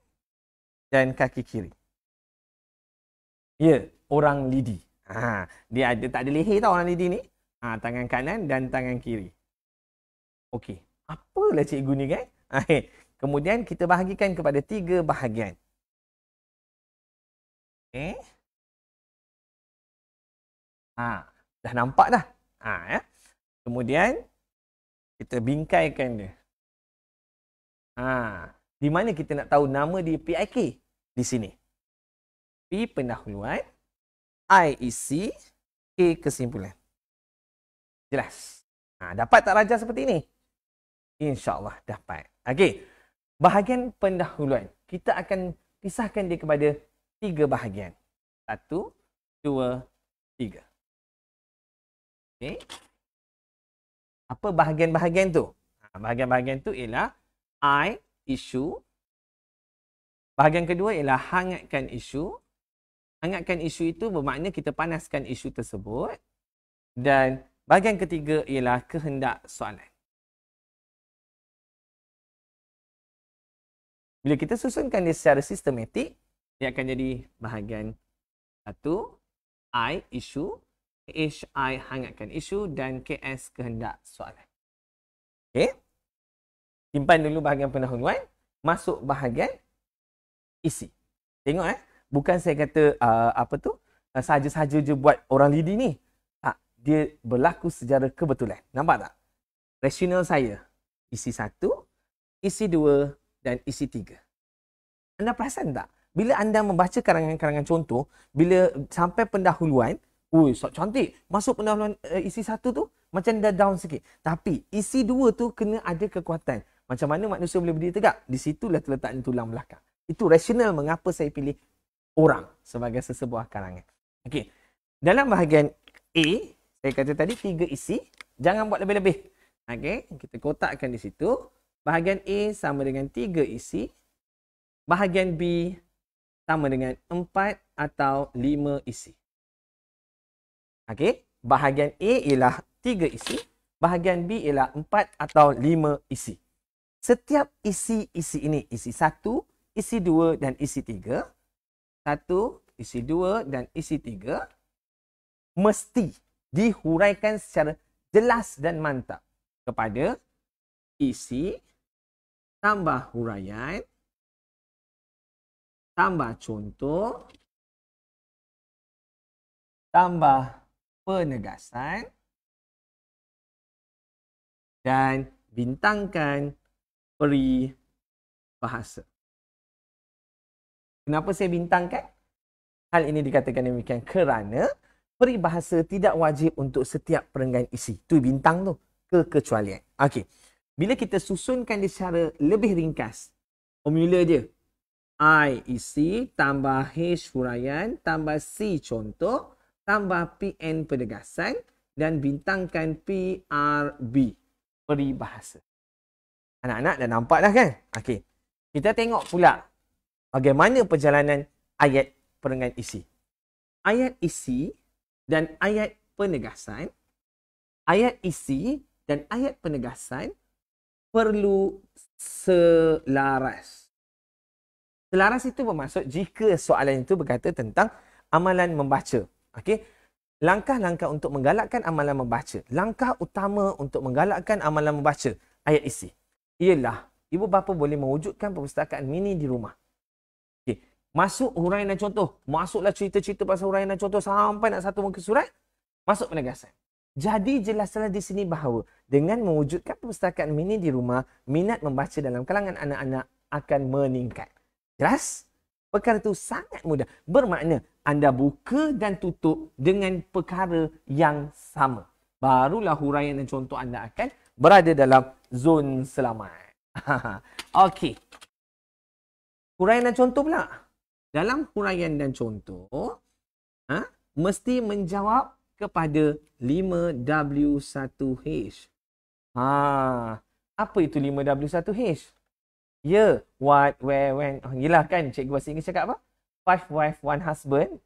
dan kaki kiri. Ya, orang lidi. Dia ada tak ada leher tau orang lidi ni. Tangan kanan dan tangan kiri. Okey. Apalah cikgu ni kan? Kemudian kita bahagikan kepada 3 bahagian. Okey. Dah nampak dah. Ya. Kemudian kita bingkaikan dia. Di mana kita nak tahu nama dia PIK? Di sini. P pendahuluan, I isi, K kesimpulan. Jelas? Dapat tak Raja seperti ini? InsyaAllah dapat. Okey. Bahagian pendahuluan. Kita akan pisahkan dia kepada 3 bahagian. 1, 2, 3. Okey. Apa bahagian-bahagian tu? Bahagian-bahagian tu ialah I, isu. Bahagian kedua ialah hangatkan isu. Hangatkan isu itu bermakna kita panaskan isu tersebut. Dan bahagian ketiga ialah kehendak soalan. Bila kita susunkan dia secara sistematik, dia akan jadi bahagian 1, I, isu. H, I, hangatkan isu. Dan KS, kehendak soalan. Okey. Simpan dulu bahagian pendahuluan. Masuk bahagian isi. Tengok bukan saya kata sahaja-sahaja je buat orang lidi ni. Tak, dia berlaku secara kebetulan. Nampak tak? Rasional saya. Isi 1, isi 2 dan isi 3. Anda perasan tak? Bila anda membaca karangan-karangan contoh, bila sampai pendahuluan, cantik. Masuk pendahuluan isi 1 tu macam dah down sikit. Tapi isi 2 tu kena ada kekuatan. Macam mana manusia boleh berdiri tegak? Di situlah terletaknya tulang belakang. Itu rasional mengapa saya pilih orang sebagai sesebuah karangan. Okey. Dalam bahagian A, saya kata tadi 3 isi. Jangan buat lebih-lebih. Okey. Kita kotakkan di situ. Bahagian A sama dengan 3 isi. Bahagian B sama dengan 4 atau 5 isi. Okey. Bahagian A ialah 3 isi. Bahagian B ialah 4 atau 5 isi. Setiap isi-isi ini, isi 1, isi 2 dan isi 3, 1, isi 2 dan isi 3, mesti dihuraikan secara jelas dan mantap kepada isi, tambah huraian, tambah contoh, tambah penegasan, dan bintangkan peribahasa. Kenapa saya bintangkan? Hal ini dikatakan demikian kerana peribahasa tidak wajib untuk setiap perenggan isi. Tu bintang tu. Kekecualian. Okey. Bila kita susunkan dia secara lebih ringkas. Formula dia. I isi tambah H huraian tambah C contoh tambah PN penegasan dan bintangkan PRB. Peribahasa. Anak-anak dah nampak dah kan? Okey. Kita tengok pula bagaimana perjalanan ayat perengan isi. Ayat isi dan ayat penegasan. Ayat isi dan ayat penegasan perlu selaras. Selaras itu bermaksud jika soalan itu berkata tentang amalan membaca. Okey. Langkah-langkah untuk menggalakkan amalan membaca. Langkah utama untuk menggalakkan amalan membaca ayat isi ialah ibu bapa boleh mewujudkan perpustakaan mini di rumah. Okey. Masuk huraian dan contoh. Masuklah cerita-cerita pasal huraian dan contoh sampai nak satu muka surat. Masuk penegasan. Jadi jelaslah di sini bahawa dengan mewujudkan perpustakaan mini di rumah, minat membaca dalam kalangan anak-anak akan meningkat. Jelas? Perkara itu sangat mudah. Bermakna anda buka dan tutup dengan perkara yang sama. Barulah huraian dan contoh anda akan berada dalam zon selamat. Okey. Huraian dan contoh pula. Dalam huraian dan contoh, mesti menjawab kepada 5W1H. Apa itu 5W1H? Ya, what, where, when. Yelah kan, cikgu bahasa Inggeris cakap apa? 5 wife, 1 husband.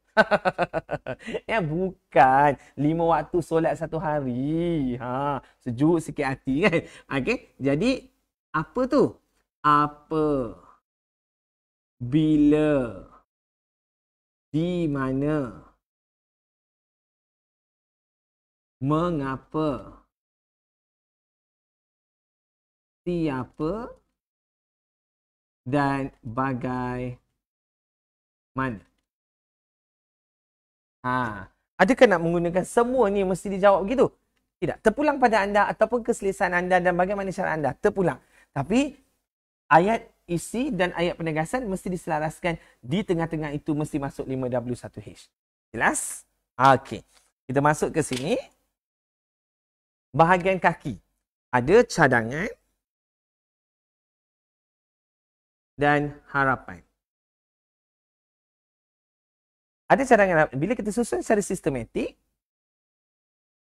Ya, bukan. 5 waktu solat satu hari. Sejuk sikit hati kan. Okey, jadi apa tu? Apa, bila, di mana, mengapa, siapa dan bagaimana. Adakah nak menggunakan semua ni mesti dijawab begitu? Tidak. Terpulang pada anda ataupun keselesaan anda dan bagaimana cara anda. Terpulang. Tapi ayat isi dan ayat penegasan mesti diselaraskan. Di tengah-tengah itu mesti masuk 5W1H. Jelas? Okey. Kita masuk ke sini. Bahagian kaki. Ada cadangan dan harapan. Ada cadangan. Bila kita susun secara sistematik,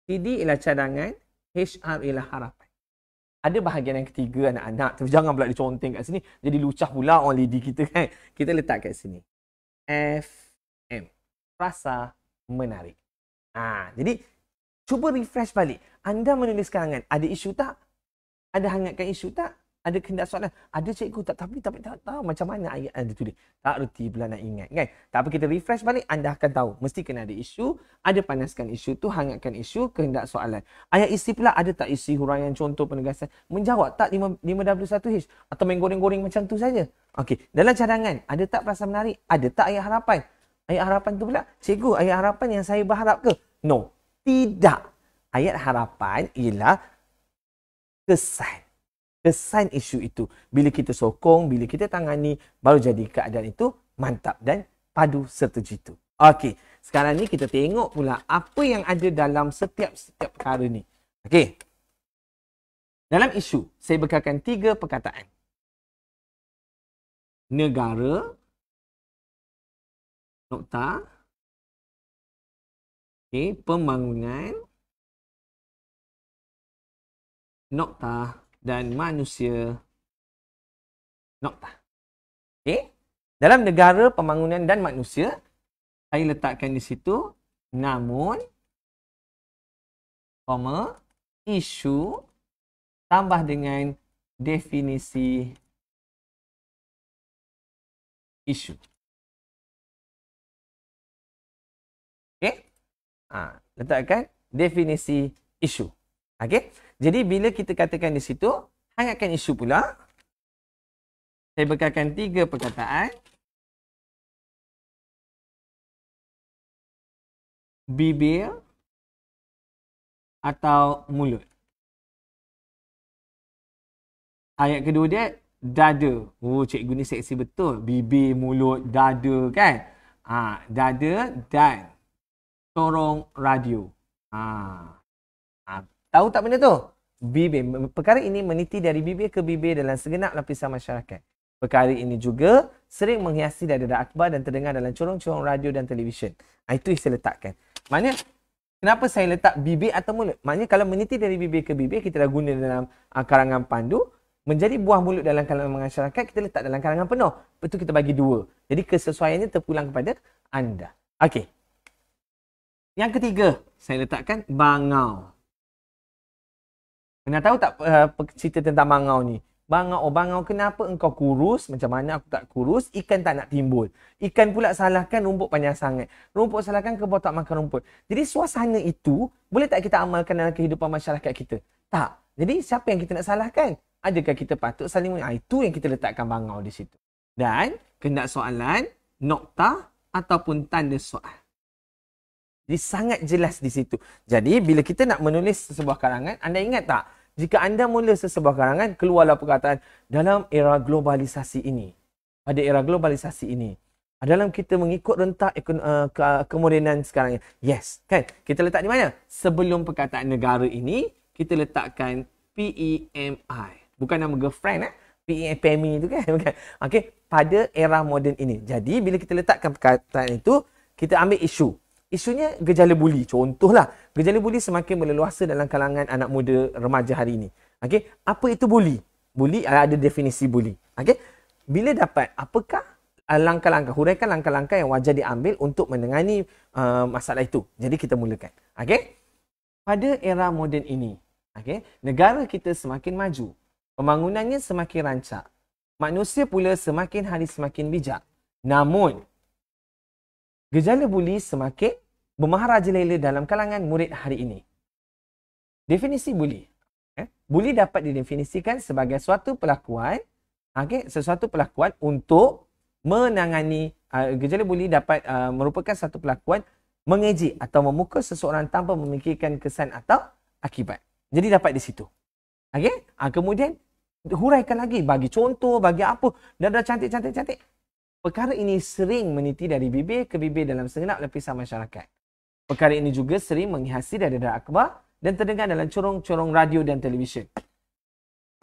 CD ialah cadangan, HR ialah harapan. Ada bahagian yang ketiga anak-anak. Tapi jangan pula diconteng kat sini. Jadi lucah pula orang lady kita kan. Kita letak kat sini. FM. Rasa menarik. Jadi cuba refresh balik. Anda menulis karangan. Ada isu tak? Ada hangatkan isu tak? Ada kehendak soalan? Ada cikgu tak? Tapi tak tahu macam mana ayat Anda tulis. Tak reti pula nak ingat kan? Tapi kita refresh balik, Anda akan tahu. Mesti kena ada isu, ada panaskan isu tu, hangatkan isu, kehendak soalan. Ayat isi pula, ada tak isi huraian contoh penegasan? Menjawab tak 5W1H? Atau main goreng-goreng macam tu saja? Okey, dalam cadangan, ada tak perasaan menarik? Ada tak ayat harapan? Ayat harapan tu pula, cikgu, ayat harapan yang saya berharap ke? No, tidak. Ayat harapan ialah kesan. Kesan isu itu. Bila kita sokong, bila kita tangani, baru jadi keadaan itu mantap dan padu serta jitu. Okey, sekarang ni kita tengok pula apa yang ada dalam setiap perkara ni. Okey. Dalam isu, saya bekalkan 3 perkataan. Negara, nokta. Okey, pembangunan, nokta, dan manusia, nokta. Okey. Dalam negara, pembangunan dan manusia, saya letakkan di situ namun, koma, isu, tambah dengan definisi isu. Okey. Letakkan definisi isu. Okey. Jadi bila kita katakan di situ, hangatkan isu pula. Saya bekalkan 3 perkataan. Bibir atau mulut. Ayat kedua dia, dada. Oh, cikgu ni seksi betul. Bibir, mulut, dada kan? Dada dan sorong radio. Tahu tak benda tu? Bibir. Perkara ini meniti dari bibir ke bibir dalam segenap lapisan masyarakat. Perkara ini juga sering menghiasi dada akhbar dan terdengar dalam corong-corong radio dan televisyen. Itu yang saya letakkan. Maknanya, Kenapa saya letak bibir atau mulut? Maknanya kalau meniti dari bibir ke bibir, kita dah guna dalam karangan pandu. Menjadi buah mulut dalam kalangan masyarakat, kita letak dalam karangan penuh. Lepas tu kita bagi 2. Jadi kesesuaiannya terpulang kepada anda. Okey. Yang ketiga, saya letakkan bangau. Pernah tahu tak cerita tentang bangau ni? Bangau, kenapa engkau kurus? Macam mana aku tak kurus? Ikan tak nak timbul. Ikan pula salahkan rumput panjang sangat. Rumput salahkan kebau tak makan rumput. Jadi suasana itu, boleh tak kita amalkan dalam kehidupan masyarakat kita? Tak. Jadi siapa yang kita nak salahkan? Adakah kita patut saling itu yang kita letakkan bangau di situ. Dan kena soalan, noktah ataupun tanda soal. Jadi sangat jelas di situ. Jadi bila kita nak menulis sebuah karangan, anda ingat tak? Jika anda mula sesebuah karangan, keluarlah perkataan dalam era globalisasi ini. Pada era globalisasi ini. Dalam kita mengikut rentak kemodenan sekarang. Yes, kan? Kita letak di mana? Sebelum perkataan negara ini, kita letakkan PEMI. Bukan nama girlfriend, PEMI itu kan? Okey, pada era moden ini. Jadi bila kita letakkan perkataan itu, kita ambil isu. Isunya gejala buli. Contohlah, gejala buli semakin berleluasa dalam kalangan anak muda remaja hari ini. Okey, apa itu buli? Buli ada definisi buli. Okey, bila dapat, apakah langkah-langkah, huraikan langkah-langkah yang wajar diambil untuk menangani masalah itu. Jadi kita mulakan. Okey, pada era moden ini, okey, negara kita semakin maju, pembangunannya semakin rancak, manusia pula semakin hari semakin bijak. Namun gejala buli semakin bermaharajalela dalam kalangan murid hari ini. Definisi buli. Buli dapat didefinisikan sebagai suatu pelakuan, sesuatu pelakuan untuk menangani gejala buli dapat merupakan satu pelakuan mengejek atau memukul seseorang tanpa memikirkan kesan atau akibat. Jadi dapat di situ. Kemudian huraikan lagi, bagi contoh, bagi apa, dah cantik. Perkara ini sering meniti dari bibir ke bibir dalam segenap lapisan masyarakat. Perkara ini juga sering menghiasi daerah akhbar dan terdengar dalam corong-corong radio dan televisyen.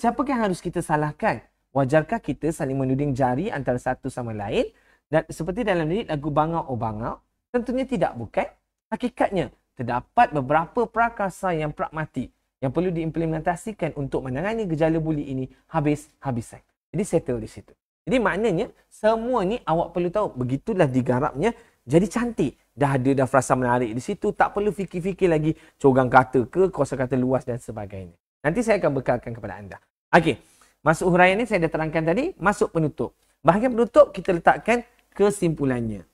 Siapakah yang harus kita salahkan? Wajarkah kita saling menuding jari antara satu sama lain? Dan seperti dalam lirik lagu Bangau Oh Bangau, tentunya tidak, bukan. Hakikatnya, terdapat beberapa prakarsa yang pragmatik yang perlu diimplementasikan untuk menangani gejala buli ini habis-habisan. Jadi settle di situ. Jadi maknanya semua ni awak perlu tahu, begitulah digarapnya jadi cantik. Dah ada frasa menarik di situ, tak perlu fikir-fikir lagi cogang kata ke, kosakata luas dan sebagainya. Nanti saya akan bekalkan kepada anda. Okey, masuk huraian ni saya dah terangkan tadi, masuk penutup. Bahagian penutup kita letakkan kesimpulannya.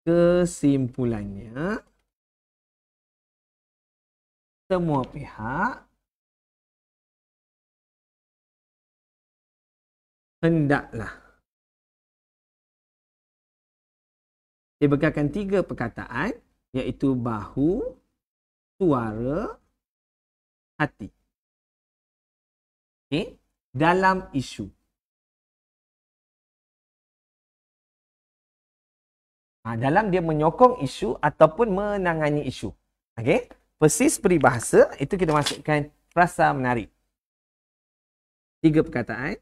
Kesimpulannya, semua pihak hendaklah dibekalkan 3 perkataan, iaitu bahu, suara, hati. Okey, dalam isu. Dalam dia menyokong isu ataupun menangani isu. Okey, persis peribahasa, itu kita masukkan frasa menarik. 3 perkataan,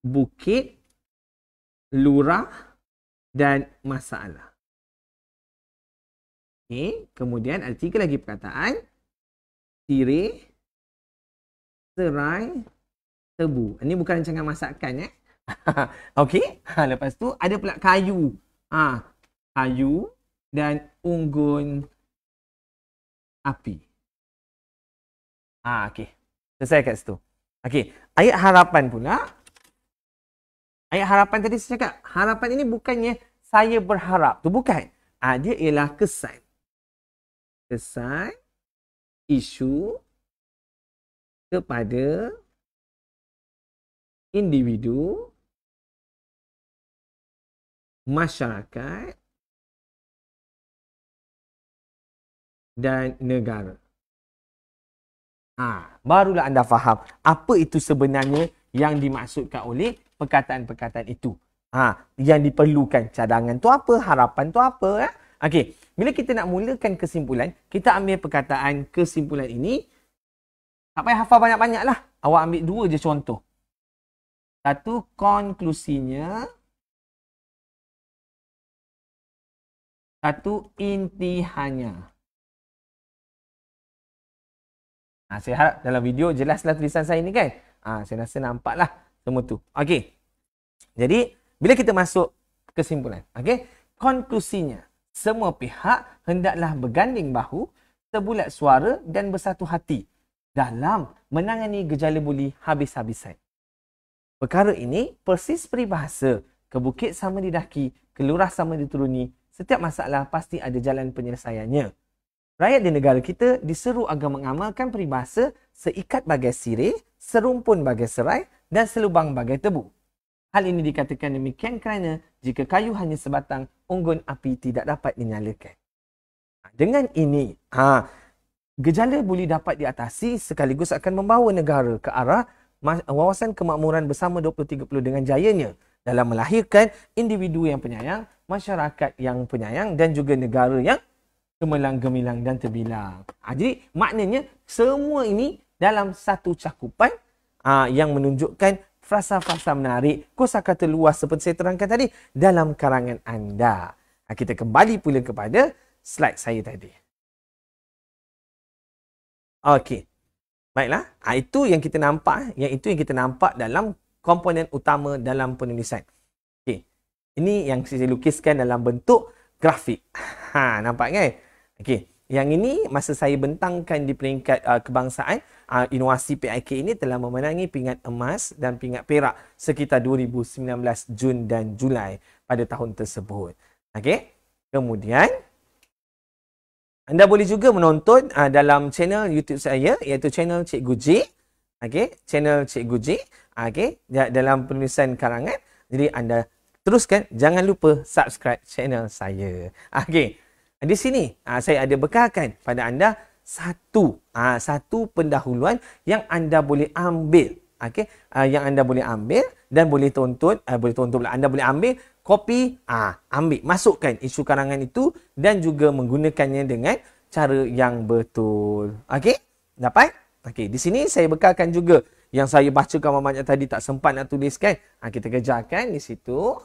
bukit, lurah dan masalah. Okey, kemudian ada 3 lagi perkataan, sirih, serai, tebu. Ini bukan rancangan masakan. Okey, lepas tu ada pula kayu. Kayu dan unggun api. Okey, selesai kat situ. Okey, ayat harapan pula. Ayat harapan tadi saya cakap, harapan ini bukannya saya berharap. Tu bukan. Dia ialah kesan. Kesan, isu kepada individu, masyarakat dan negara. Barulah anda faham apa itu sebenarnya yang dimaksudkan oleh perkataan-perkataan itu. Yang diperlukan. Cadangan tu apa? Harapan tu apa? Okey, bila kita nak mulakan kesimpulan, kita ambil perkataan kesimpulan ini. Tak payah hafal banyak-banyak lah. Awak ambil 2 je contoh. Satu, konklusinya. Satu, intihannya. Saya harap dalam video jelaslah tulisan saya ni kan. Saya rasa nampaklah semua tu. Okey. Jadi, bila kita masuk kesimpulan. Okey. Konklusinya, semua pihak hendaklah berganding bahu, sebulat suara dan bersatu hati dalam menangani gejala buli habis-habisan. Perkara ini persis peribahasa, ke bukit sama didaki, ke lurah sama dituruni, setiap masalah pasti ada jalan penyelesaiannya. Rakyat di negara kita diseru agar mengamalkan peribahasa seikat bagai sirih, serumpun bagai serai dan selubang bagai tebu. Hal ini dikatakan demikian kerana jika kayu hanya sebatang, unggun api tidak dapat dinyalakan. Dengan ini, gejala buli dapat diatasi sekaligus akan membawa negara ke arah wawasan kemakmuran bersama 2030 dengan jayanya dalam melahirkan individu yang penyayang, masyarakat yang penyayang dan juga negara yang gemelang, gemilang dan terbilang. Jadi maknanya semua ini dalam satu cakupan yang menunjukkan frasa-frasa menarik, kosakata luas seperti saya terangkan tadi dalam karangan anda. Kita kembali pula kepada slide saya tadi. Okey. Baiklah, itu yang kita nampak, dalam komponen utama dalam penulisan. Okey. Ini yang saya lukiskan dalam bentuk grafik. Nampak kan? Okey. Yang ini masa saya bentangkan di peringkat kebangsaan, inovasi PIK ini telah memenangi pingat emas dan pingat perak sekitar 2019 Jun dan Julai pada tahun tersebut. Okey. Kemudian anda boleh juga menonton dalam channel YouTube saya, iaitu channel Cikgu J. Okey, channel Cikgu J. Okey, dalam penulisan karangan. Jadi anda teruskan, jangan lupa subscribe channel saya. Okey. Di sini saya ada bekalkan pada anda satu pendahuluan yang anda boleh ambil. Okey, yang anda boleh ambil dan boleh tonton, pula. Anda boleh ambil kopi, ambil, masukkan isu karangan itu dan juga menggunakannya dengan cara yang betul. Okey, dapat? Okey, di sini saya bekalkan juga yang saya bacakan banyak tadi tak sempat nak tuliskan. Kita kejarkan di situ.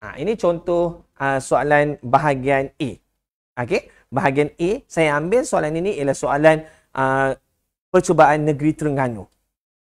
Ini contoh soalan bahagian A. Okey, bahagian A, saya ambil soalan ini ialah soalan percubaan negeri Terengganu.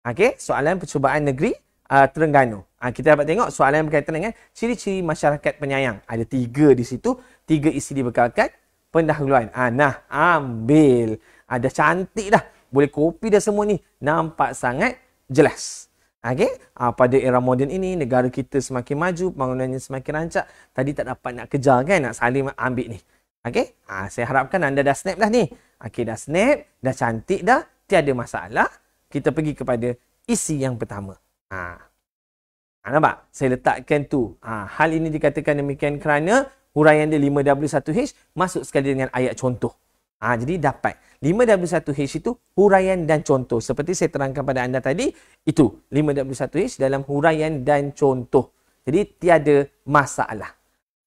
Okey, soalan percubaan negeri Terengganu. Kita dapat tengok soalan berkaitan dengan ciri-ciri masyarakat penyayang. Ada 3 di situ, 3 isi dibekalkan pendahuluan. Nah, ambil. Dah cantik dah. Boleh copy dah semua ni. Nampak sangat jelas. Okey, pada era moden ini negara kita semakin maju, pembangunannya semakin rancak. Tadi tak dapat nak kejar kan, nak saling ambil ni. Okey, saya harapkan anda dah snap dah ni. Okey, dah snap, dah cantik dah, tiada masalah. Kita pergi kepada isi yang pertama. Nampak? Saya letakkan tu. Hal ini dikatakan demikian kerana huraian dia 5W1H masuk sekali dengan ayat contoh. Jadi dapat 5W1H itu huraian dan contoh. Seperti saya terangkan pada anda tadi, itu 5W1H dalam huraian dan contoh. Jadi tiada masalah.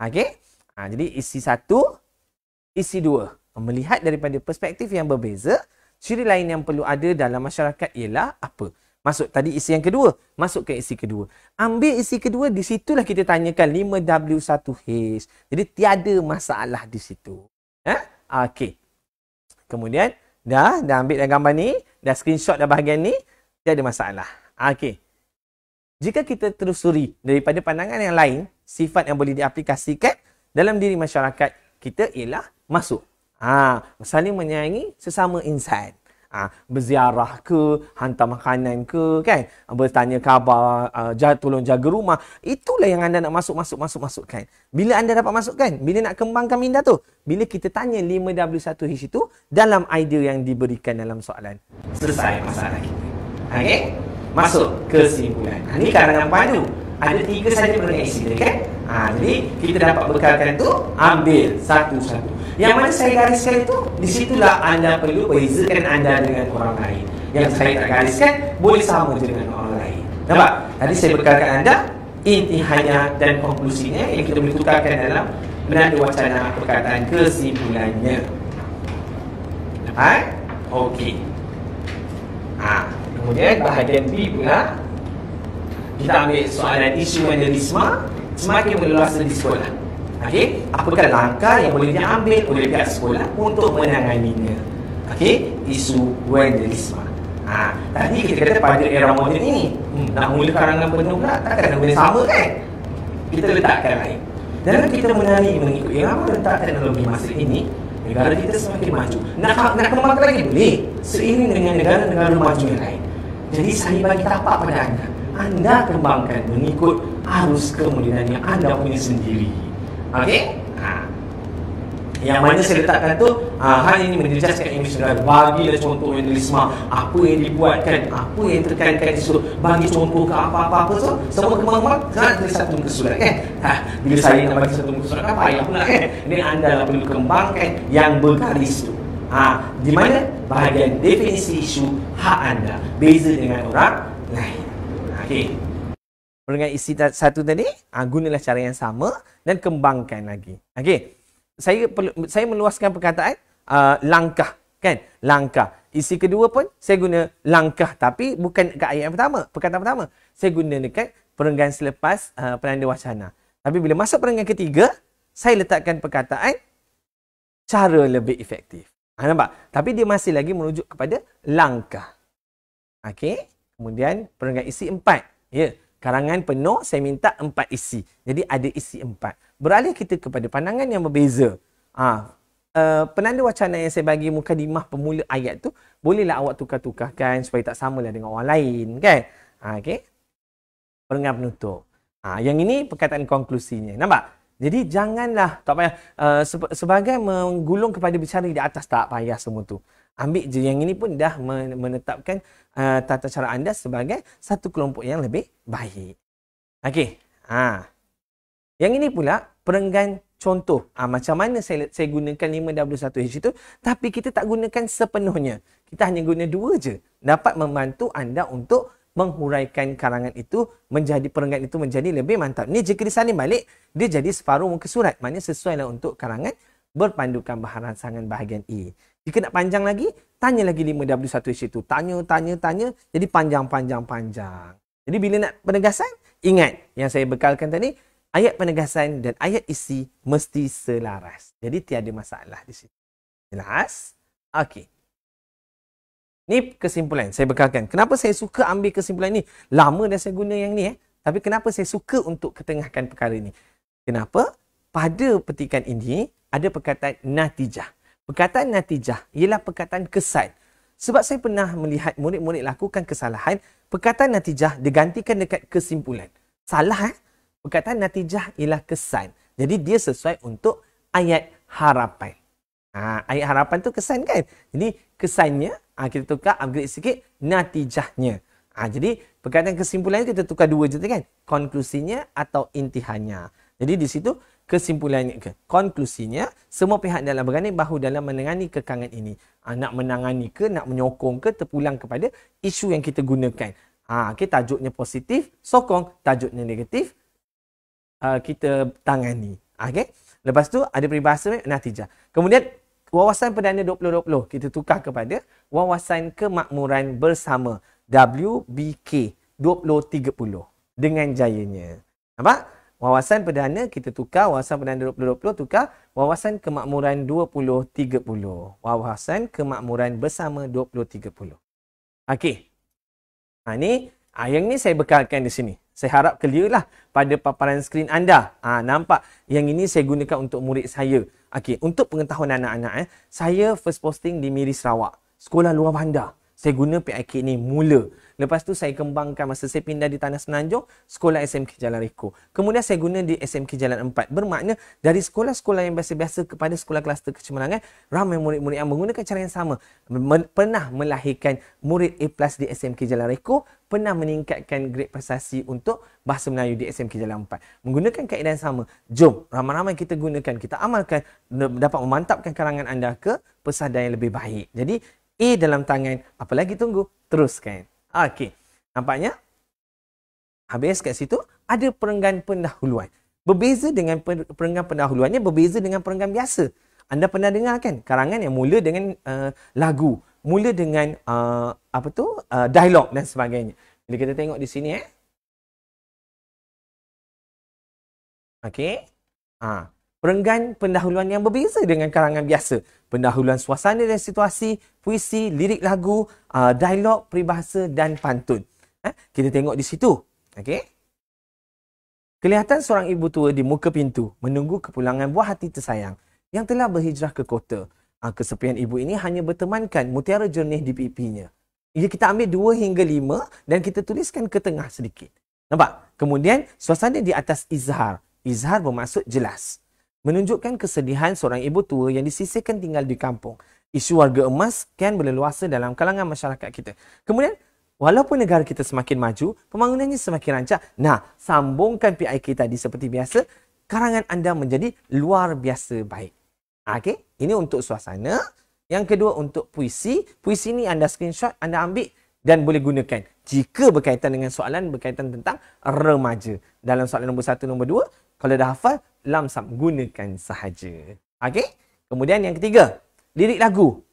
Okey? Jadi isi 1, isi 2. Melihat daripada perspektif yang berbeza, ciri lain yang perlu ada dalam masyarakat ialah apa? Masuk tadi isi yang kedua, masuk ke isi kedua. Ambil isi kedua, di situlah kita tanyakan 5W1H. Jadi tiada masalah di situ. Okey. Kemudian dah ambil dah gambar ni, dah screenshot dah bahagian ni, tiada masalah. Okey. Jika kita telusuri daripada pandangan yang lain, sifat yang boleh diaplikasikan dalam diri masyarakat kita ialah masuk. Saling menyayangi sesama insan. Berziarah ke, hantar makanan ke, kan? Bertanya khabar, tolong jaga rumah. Itulah yang anda nak masukkan. Bila anda dapat masukkan, bila nak kembangkan minda tu, bila kita tanya 5W1H itu dalam idea yang diberikan dalam soalan. Selesai masalah kita. Okey? Masuk kesimpulan. Ini karangan padu. Ada 3 saja perenggan isi dia, kan? Jadi kita dapat bekalkan tu, ambil satu-satu. Yang mana saya gariskan itu, di situlah anda perlu bezakan anda dengan orang lain. Yang saya tak gariskan, boleh sama je dengan orang lain. Nampak? Tadi saya bekalkan anda intihanya dan konklusinya yang kita boleh tukarkan dalam menanda wacana perkataan kesimpulannya. Okey. Kemudian bahagian B pula, kita ambil soalan isu vandalisme semakin berleluasa di sekolah. Okey, apakah langkah yang boleh diambil oleh pihak sekolah untuk menanganinya? Okey, isu vandalisme. Tadi kita kata pada era moden ini, nak mula karangan penuh pula, takkan nak guna sama kan? Kita letakkan lain. Dalam kita menari mengikut irama letak teknologi masa ini, negara kita semakin maju. Nak kembangkan lagi boleh, seiring dengan negara-negara maju yang lain. Jadi saya bagi tapak pada anda. Anda kembangkan mengikut arus kemodenan yang anda punya sendiri. Okey? Yang mana saya letakkan tu, hal ini menjejaskan imej negara. Bagilah contoh vandalisme, apa yang dibuatkan, apa yang tekankan di situ. Bagi contoh ke apa-apa so, semua kembang-kembang, jangan tulis satu muka surat kan? Bila saya nak bagi satu muka surat, apa payah pula kan? Ini anda lah perlu kembangkan yang bergaris tu. Di mana bahagian definisi isu hak anda beza dengan orang lain. Okey. Dengan isi satu tadi, gunalah cara yang sama dan kembangkan lagi. Okey. Saya meluaskan perkataan langkah kan, langkah. Isi kedua pun saya guna langkah, tapi bukan kat ayat yang pertama, perkataan pertama. Saya guna dekat perenggan selepas penanda wacana. Tapi bila masuk perenggan ketiga, saya letakkan perkataan cara lebih efektif. Nampak? Tapi dia masih lagi merujuk kepada langkah. Okey. Kemudian perenggan isi 4. Ya. Karangan penuh, saya minta 4 isi. Jadi ada isi 4. Beralih kita kepada pandangan yang berbeza. Penanda wacana yang saya bagi mukadimah pemula ayat tu, bolehlah awak tukar-tukarkan supaya tak samalah dengan orang lain. Kan? Okey. Perenggan penutup. Yang ini perkataan konklusinya. Nampak? Jadi janganlah, tak payah, sebagai menggulung kepada bicara di atas, tak payah semua tu. Ambil je yang ini pun dah menetapkan tata cara anda sebagai satu kelompok yang lebih baik. Okey. Yang ini pula perenggan contoh. Macam mana saya gunakan 5W1H itu, tapi kita tak gunakan sepenuhnya. Kita hanya guna 2 je. Dapat membantu anda untuk menghuraikan karangan itu menjadi perenggan itu menjadi lebih mantap. Ni jika disalin balik, dia jadi separuh muka surat. Maknanya sesuailah untuk karangan berpandukan bahasangan bahagian E. Jika nak panjang lagi, tanya lagi 5W1H itu. Tanya. Jadi panjang. Jadi bila nak penegasan, ingat yang saya bekalkan tadi, ayat penegasan dan ayat isi mesti selaras. Jadi tiada masalah di situ. Jelas? Okey. Ni kesimpulan saya bekalkan. Kenapa saya suka ambil kesimpulan ni? Lama dah saya guna yang ni. Tapi kenapa saya suka untuk ketengahkan perkara ni? Kenapa? Pada petikan ini, ada perkataan natijah. Perkataan natijah ialah perkataan kesan. Sebab saya pernah melihat murid-murid lakukan kesalahan, perkataan natijah digantikan dekat kesimpulan. Salah Perkataan natijah ialah kesan. Jadi dia sesuai untuk ayat harapan. Ayat harapan tu kesan kan? Jadi kesannya, kita tukar upgrade sikit, natijahnya. Jadi perkataan kesimpulannya kita tukar 2 je kan? Konklusinya atau intihannya. Jadi di situ kesimpulannya ke konklusinya, semua pihak dalam berganding bahu dalam menangani kekangan ini. Nak menangani ke, nak menyokong ke, terpulang kepada isu yang kita gunakan. Tajuknya positif, sokong. Tajuknya negatif, kita tangani. Lepas tu ada peribahasa natijah. Kemudian wawasan perdana 2020 kita tukar kepada wawasan kemakmuran bersama WBK 2030 dengan jayanya. Nampak? Wawasan perdana kita tukar, wawasan perdana 2020 tukar wawasan kemakmuran 2030. Wawasan kemakmuran bersama 2030. Okey. Yang ni saya bekalkan di sini. Saya harap clear lah pada paparan skrin anda. Nampak? Yang ini saya gunakan untuk murid saya. Okey, untuk pengetahuan anak-anak, saya first posting di Miri Sarawak, sekolah luar bandar. Saya guna PIK ni mula. Lepas tu saya kembangkan masa saya pindah di Tanah Semenanjung, sekolah SMK Jalan Reko. Kemudian saya guna di SMK Jalan 4. Bermakna dari sekolah-sekolah yang biasa-biasa kepada sekolah kluster kecemerlangan, ramai murid-murid yang menggunakan cara yang sama. Pernah melahirkan murid A+ di SMK Jalan Reko, pernah meningkatkan grade prestasi untuk Bahasa Melayu di SMK Jalan 4. Menggunakan kaedah yang sama. Jom, ramai-ramai kita gunakan, kita amalkan, dapat memantapkan karangan anda ke pesadan yang lebih baik. Jadi, A dalam tangan, apa lagi tunggu? Teruskan. Okey, nampaknya habis kat situ ada perenggan pendahuluan. Berbeza dengan perenggan pendahuluannya, berbeza dengan perenggan biasa. Anda pernah dengar kan? Karangan yang mula dengan lagu, mula dengan dialog dan sebagainya. Bila kita tengok di sini Okey. perenggan pendahuluan yang berbeza dengan karangan biasa. Pendahuluan suasana dan situasi, puisi, lirik lagu, dialog, peribahasa dan pantun. Kita tengok di situ. Okey. Kelihatan seorang ibu tua di muka pintu menunggu kepulangan buah hati tersayang yang telah berhijrah ke kota. Kesepian ibu ini hanya bertemankan mutiara jernih di pipinya. Ia kita ambil 2 hingga 5 dan kita tuliskan ke tengah sedikit. Nampak? Kemudian suasana di atas izhar. Izhar bermaksud jelas. Menunjukkan kesedihan seorang ibu tua yang disisihkan tinggal di kampung. Isu warga emas kian berleluasa dalam kalangan masyarakat kita. Kemudian walaupun negara kita semakin maju, pembangunannya semakin rancak. Nah, sambungkan PIK tadi seperti biasa, karangan anda menjadi luar biasa baik. Okey, ini untuk suasana. Yang kedua untuk puisi. Puisi ni anda screenshot, anda ambil dan boleh gunakan. Jika berkaitan dengan soalan berkaitan tentang remaja. Dalam soalan nombor 1, nombor 2, kalau dah hafal, lamsam gunakan sahaja. Okey, kemudian yang ketiga, lirik lagu.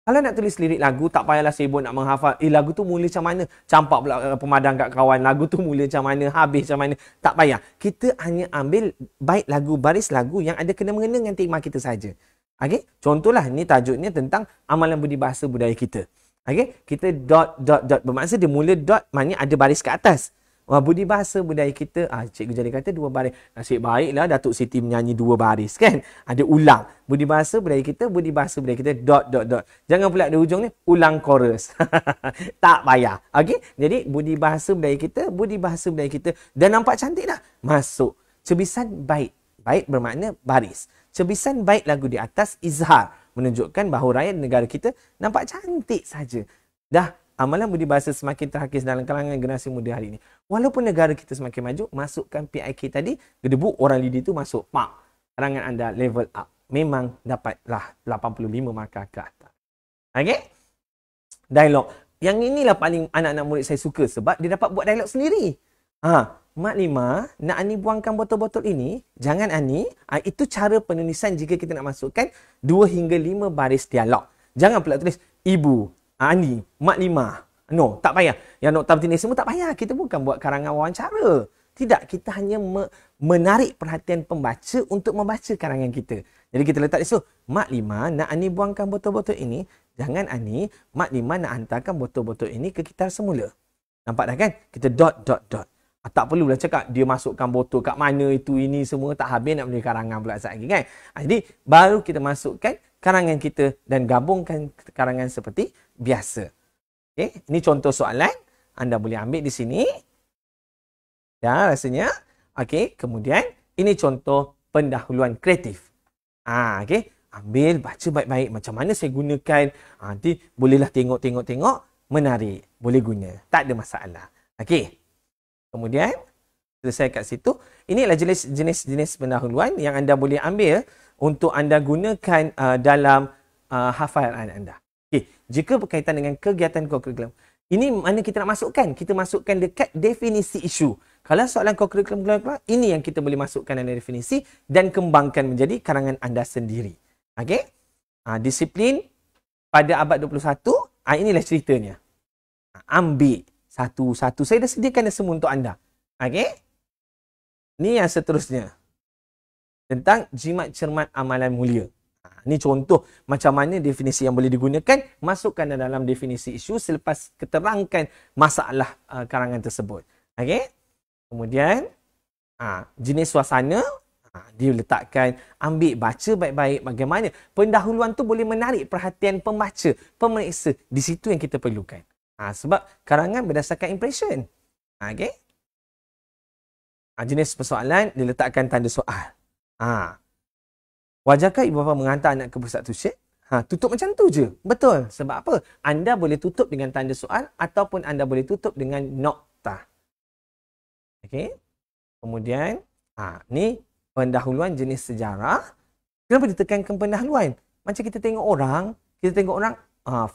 Kalau nak tulis lirik lagu, tak payahlah sibuk nak menghafal. Lagu tu mula macam mana? Campak pula pemadam kat kawan. Lagu tu mula macam mana? Habis macam mana? Tak payah. Kita hanya ambil bait lagu, baris lagu yang ada kena-mengena dengan tema kita saja. Okey? Contohlah, ni tajuknya tentang amalan budi bahasa budaya kita. Okey? Kita dot. Bermaksud dia mula dot, maknanya ada baris ke atas. Budi bahasa budaya kita, cikgu jadi kata 2 baris. Nasib baiklah Datuk Siti menyanyi 2 baris kan. Ada ulang. Budi bahasa budaya kita, dot. Jangan pula di hujung ni, ulang chorus. Tak payah. Okey? Jadi, budi bahasa budaya kita. Dan nampak cantik dah. Masuk. Cebisan bait. Bait bermakna baris. Cebisan bait lagu di atas izhar. Menunjukkan bahawa rakyat negara kita nampak cantik saja. Dah. Amalan budi bahasa semakin terhakis dalam kalangan generasi muda hari ini. Walaupun negara kita semakin maju, masukkan PIK tadi, gedebuk orang lidi tu masuk. Pak, karangan anda level up. Memang dapatlah 85 markah ke atas. Okey? Dialog. Yang inilah paling anak-anak murid saya suka sebab dia dapat buat dialog sendiri. Mak Lima, nak Ani buangkan botol-botol ini? Jangan Ani. Itu cara penulisan jika kita nak masukkan 2 hingga 5 baris dialog. Jangan pula tulis Ibu, Ani, Mak Lima. No, tak payah. Yang nokta bertindak semua tak payah. Kita bukan buat karangan wawancara. Tidak, kita hanya menarik perhatian pembaca untuk membaca karangan kita. Jadi kita letak di situ, Mak Lima nak Ani buangkan botol-botol ini. Jangan Ani, Mak Lima nak hantarkan botol-botol ini ke kitar semula. Nampak dah kan? Kita dot. Tak perlulah cakap dia masukkan botol kat mana itu ini semua, tak habis nak beli karangan pula saat lagi kan. Jadi baru kita masukkan karangan kita dan gabungkan karangan seperti biasa. Okey, ini contoh soalan. Anda boleh ambil di sini. Ya, rasanya. Okey, kemudian ini contoh pendahuluan kreatif. Okey, ambil baca baik-baik macam mana saya gunakan. Nanti bolehlah tengok, menarik, boleh guna. Tak ada masalah. Okey. Kemudian, selesai kat situ. Inilah jenis-jenis pendahuluan yang anda boleh ambil untuk anda gunakan dalam hafalan anda. Okay. Jika berkaitan dengan kegiatan kurikulum, ini mana kita nak masukkan? Kita masukkan dekat definisi isu. Kalau soalan kurikulum, ini yang kita boleh masukkan dalam definisi dan kembangkan menjadi karangan anda sendiri. Okay? Disiplin pada abad 21, inilah ceritanya. Ambil satu-satu. Saya dah sediakan semua untuk anda. Okey? Ni yang seterusnya. Tentang jimat cermat amalan mulia. Ni contoh macam mana definisi yang boleh digunakan. Masukkan dalam definisi isu selepas keterangkan masalah karangan tersebut. Okey? Kemudian, jenis suasana. Diletakkan, ambil, baca baik-baik bagaimana. Pendahuluan tu boleh menarik perhatian pembaca, pemeriksa. Di situ yang kita perlukan. Sebab karangan berdasarkan impression. Okey? Jenis persoalan, diletakkan tanda soal. Wajarkah ibu bapa menghantar anak ke pusat tuition? Tutup macam tu je. Betul. Sebab apa? Anda boleh tutup dengan tanda soal ataupun anda boleh tutup dengan nokta. Okey? Kemudian, ni pendahuluan jenis sejarah. Kenapa ditekankan pendahuluan? Macam kita tengok orang,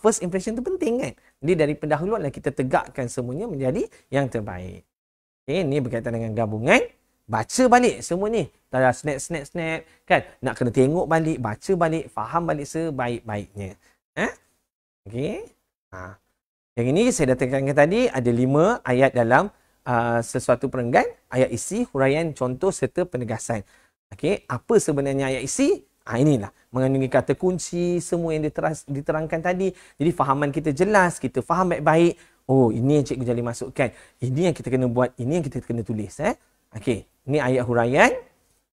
first impression tu penting kan? Jadi dari pendahuluan kita tegakkan semuanya menjadi yang terbaik. Okay, ni berkaitan dengan gabungan. Baca balik semua ni. Tak ada snap kan? Nak kena tengok balik, baca balik, faham balik sebaik-baiknya. Okay. Yang ini saya dah tekankan tadi, ada 5 ayat dalam sesuatu perenggan, ayat isi, huraian, contoh serta penegasan. Okey, apa sebenarnya ayat isi? Inilah mengandungi kata kunci, semua yang diterangkan tadi. Jadi fahaman kita jelas, kita faham baik-baik. Oh, ini yang Cikgu Jali masukkan. Ini yang kita kena buat, ini yang kita kena tulis. Okey, ini ayat huraian.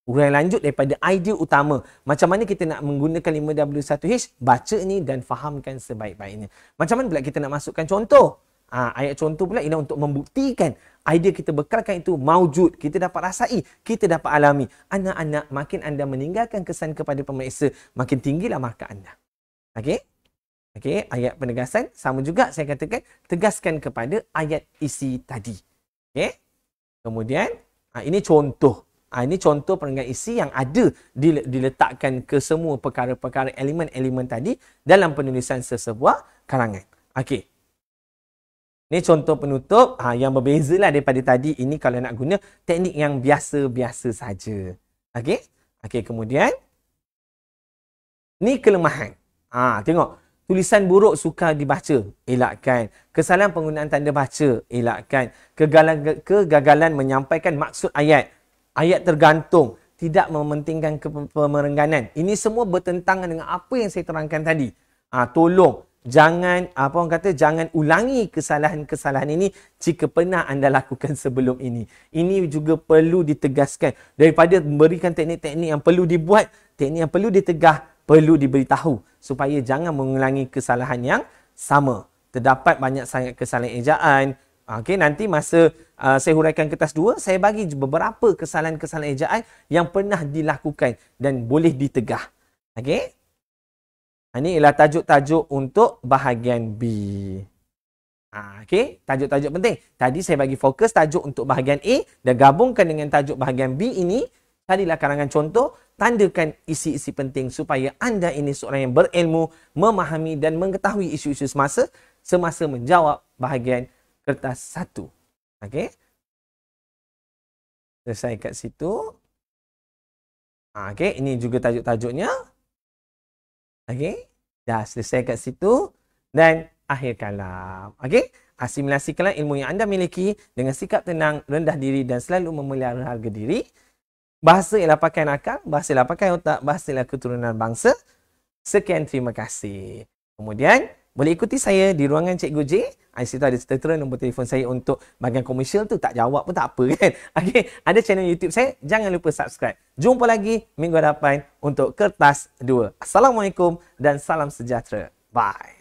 Huraian lanjut daripada idea utama. Macam mana kita nak menggunakan 5W1H, baca ni dan fahamkan sebaik-baiknya. Macam mana pula kita nak masukkan contoh? Ayat contoh pula ialah untuk membuktikan idea kita bekalkan itu maujud, kita dapat rasai, kita dapat alami. Anak-anak, makin anda meninggalkan kesan kepada pemeriksa, makin tinggilah markah anda. Okey? Okey, ayat penegasan sama juga saya katakan tegaskan kepada ayat isi tadi. Okey? Kemudian ini contoh. Ini contoh perenggan isi yang ada diletakkan ke semua perkara-perkara elemen-elemen tadi dalam penulisan sesebuah karangan. Okey. Ini contoh penutup yang berbezalah daripada tadi. Ini kalau nak guna teknik yang biasa-biasa saja. Okey? Okey, kemudian ni kelemahan. Tengok. Tulisan buruk sukar dibaca, elakkan. Kesalahan penggunaan tanda baca, elakkan. Kegagalan menyampaikan maksud ayat. Ayat tergantung, tidak mementingkan pemerengganan. Ini semua bertentangan dengan apa yang saya terangkan tadi. Tolong jangan jangan ulangi kesalahan-kesalahan ini jika pernah anda lakukan sebelum ini. Ini juga perlu ditegaskan. Daripada memberikan teknik-teknik yang perlu dibuat, teknik yang perlu ditegah, perlu diberitahu supaya jangan mengulangi kesalahan yang sama. Terdapat banyak sangat kesalahan ejaan. Okey, nanti masa saya huraikan kertas 2, saya bagi beberapa kesalahan-kesalahan ejaan yang pernah dilakukan dan boleh ditegah. Okey? Ini ialah tajuk-tajuk untuk bahagian B. Okey, tajuk-tajuk penting. Tadi saya bagi fokus tajuk untuk bahagian A dan gabungkan dengan tajuk bahagian B ini. Carilah karangan contoh, tandakan isi-isi penting supaya anda ini seorang yang berilmu, memahami dan mengetahui isu-isu semasa menjawab bahagian kertas 1. Okey. Selesai kat situ. Okey, ini juga tajuk-tajuknya. Okey. Dah selesai kat situ. Dan akhir kalam. Okey. Asimilasikanlah ilmu yang anda miliki dengan sikap tenang, rendah diri dan selalu memelihara harga diri. Bahasa ialah pakaian akal, bahasa ialah pakaian otak, bahasa ialah keturunan bangsa. Sekian, terima kasih. Kemudian, boleh ikuti saya di ruangan Cikgu J. Di situ ada tertera nombor telefon saya untuk bahagian komersial tu. Tak jawab pun tak apa kan. Okey, ada channel YouTube saya. Jangan lupa subscribe. Jumpa lagi minggu hadapan untuk kertas 2. Assalamualaikum dan salam sejahtera. Bye.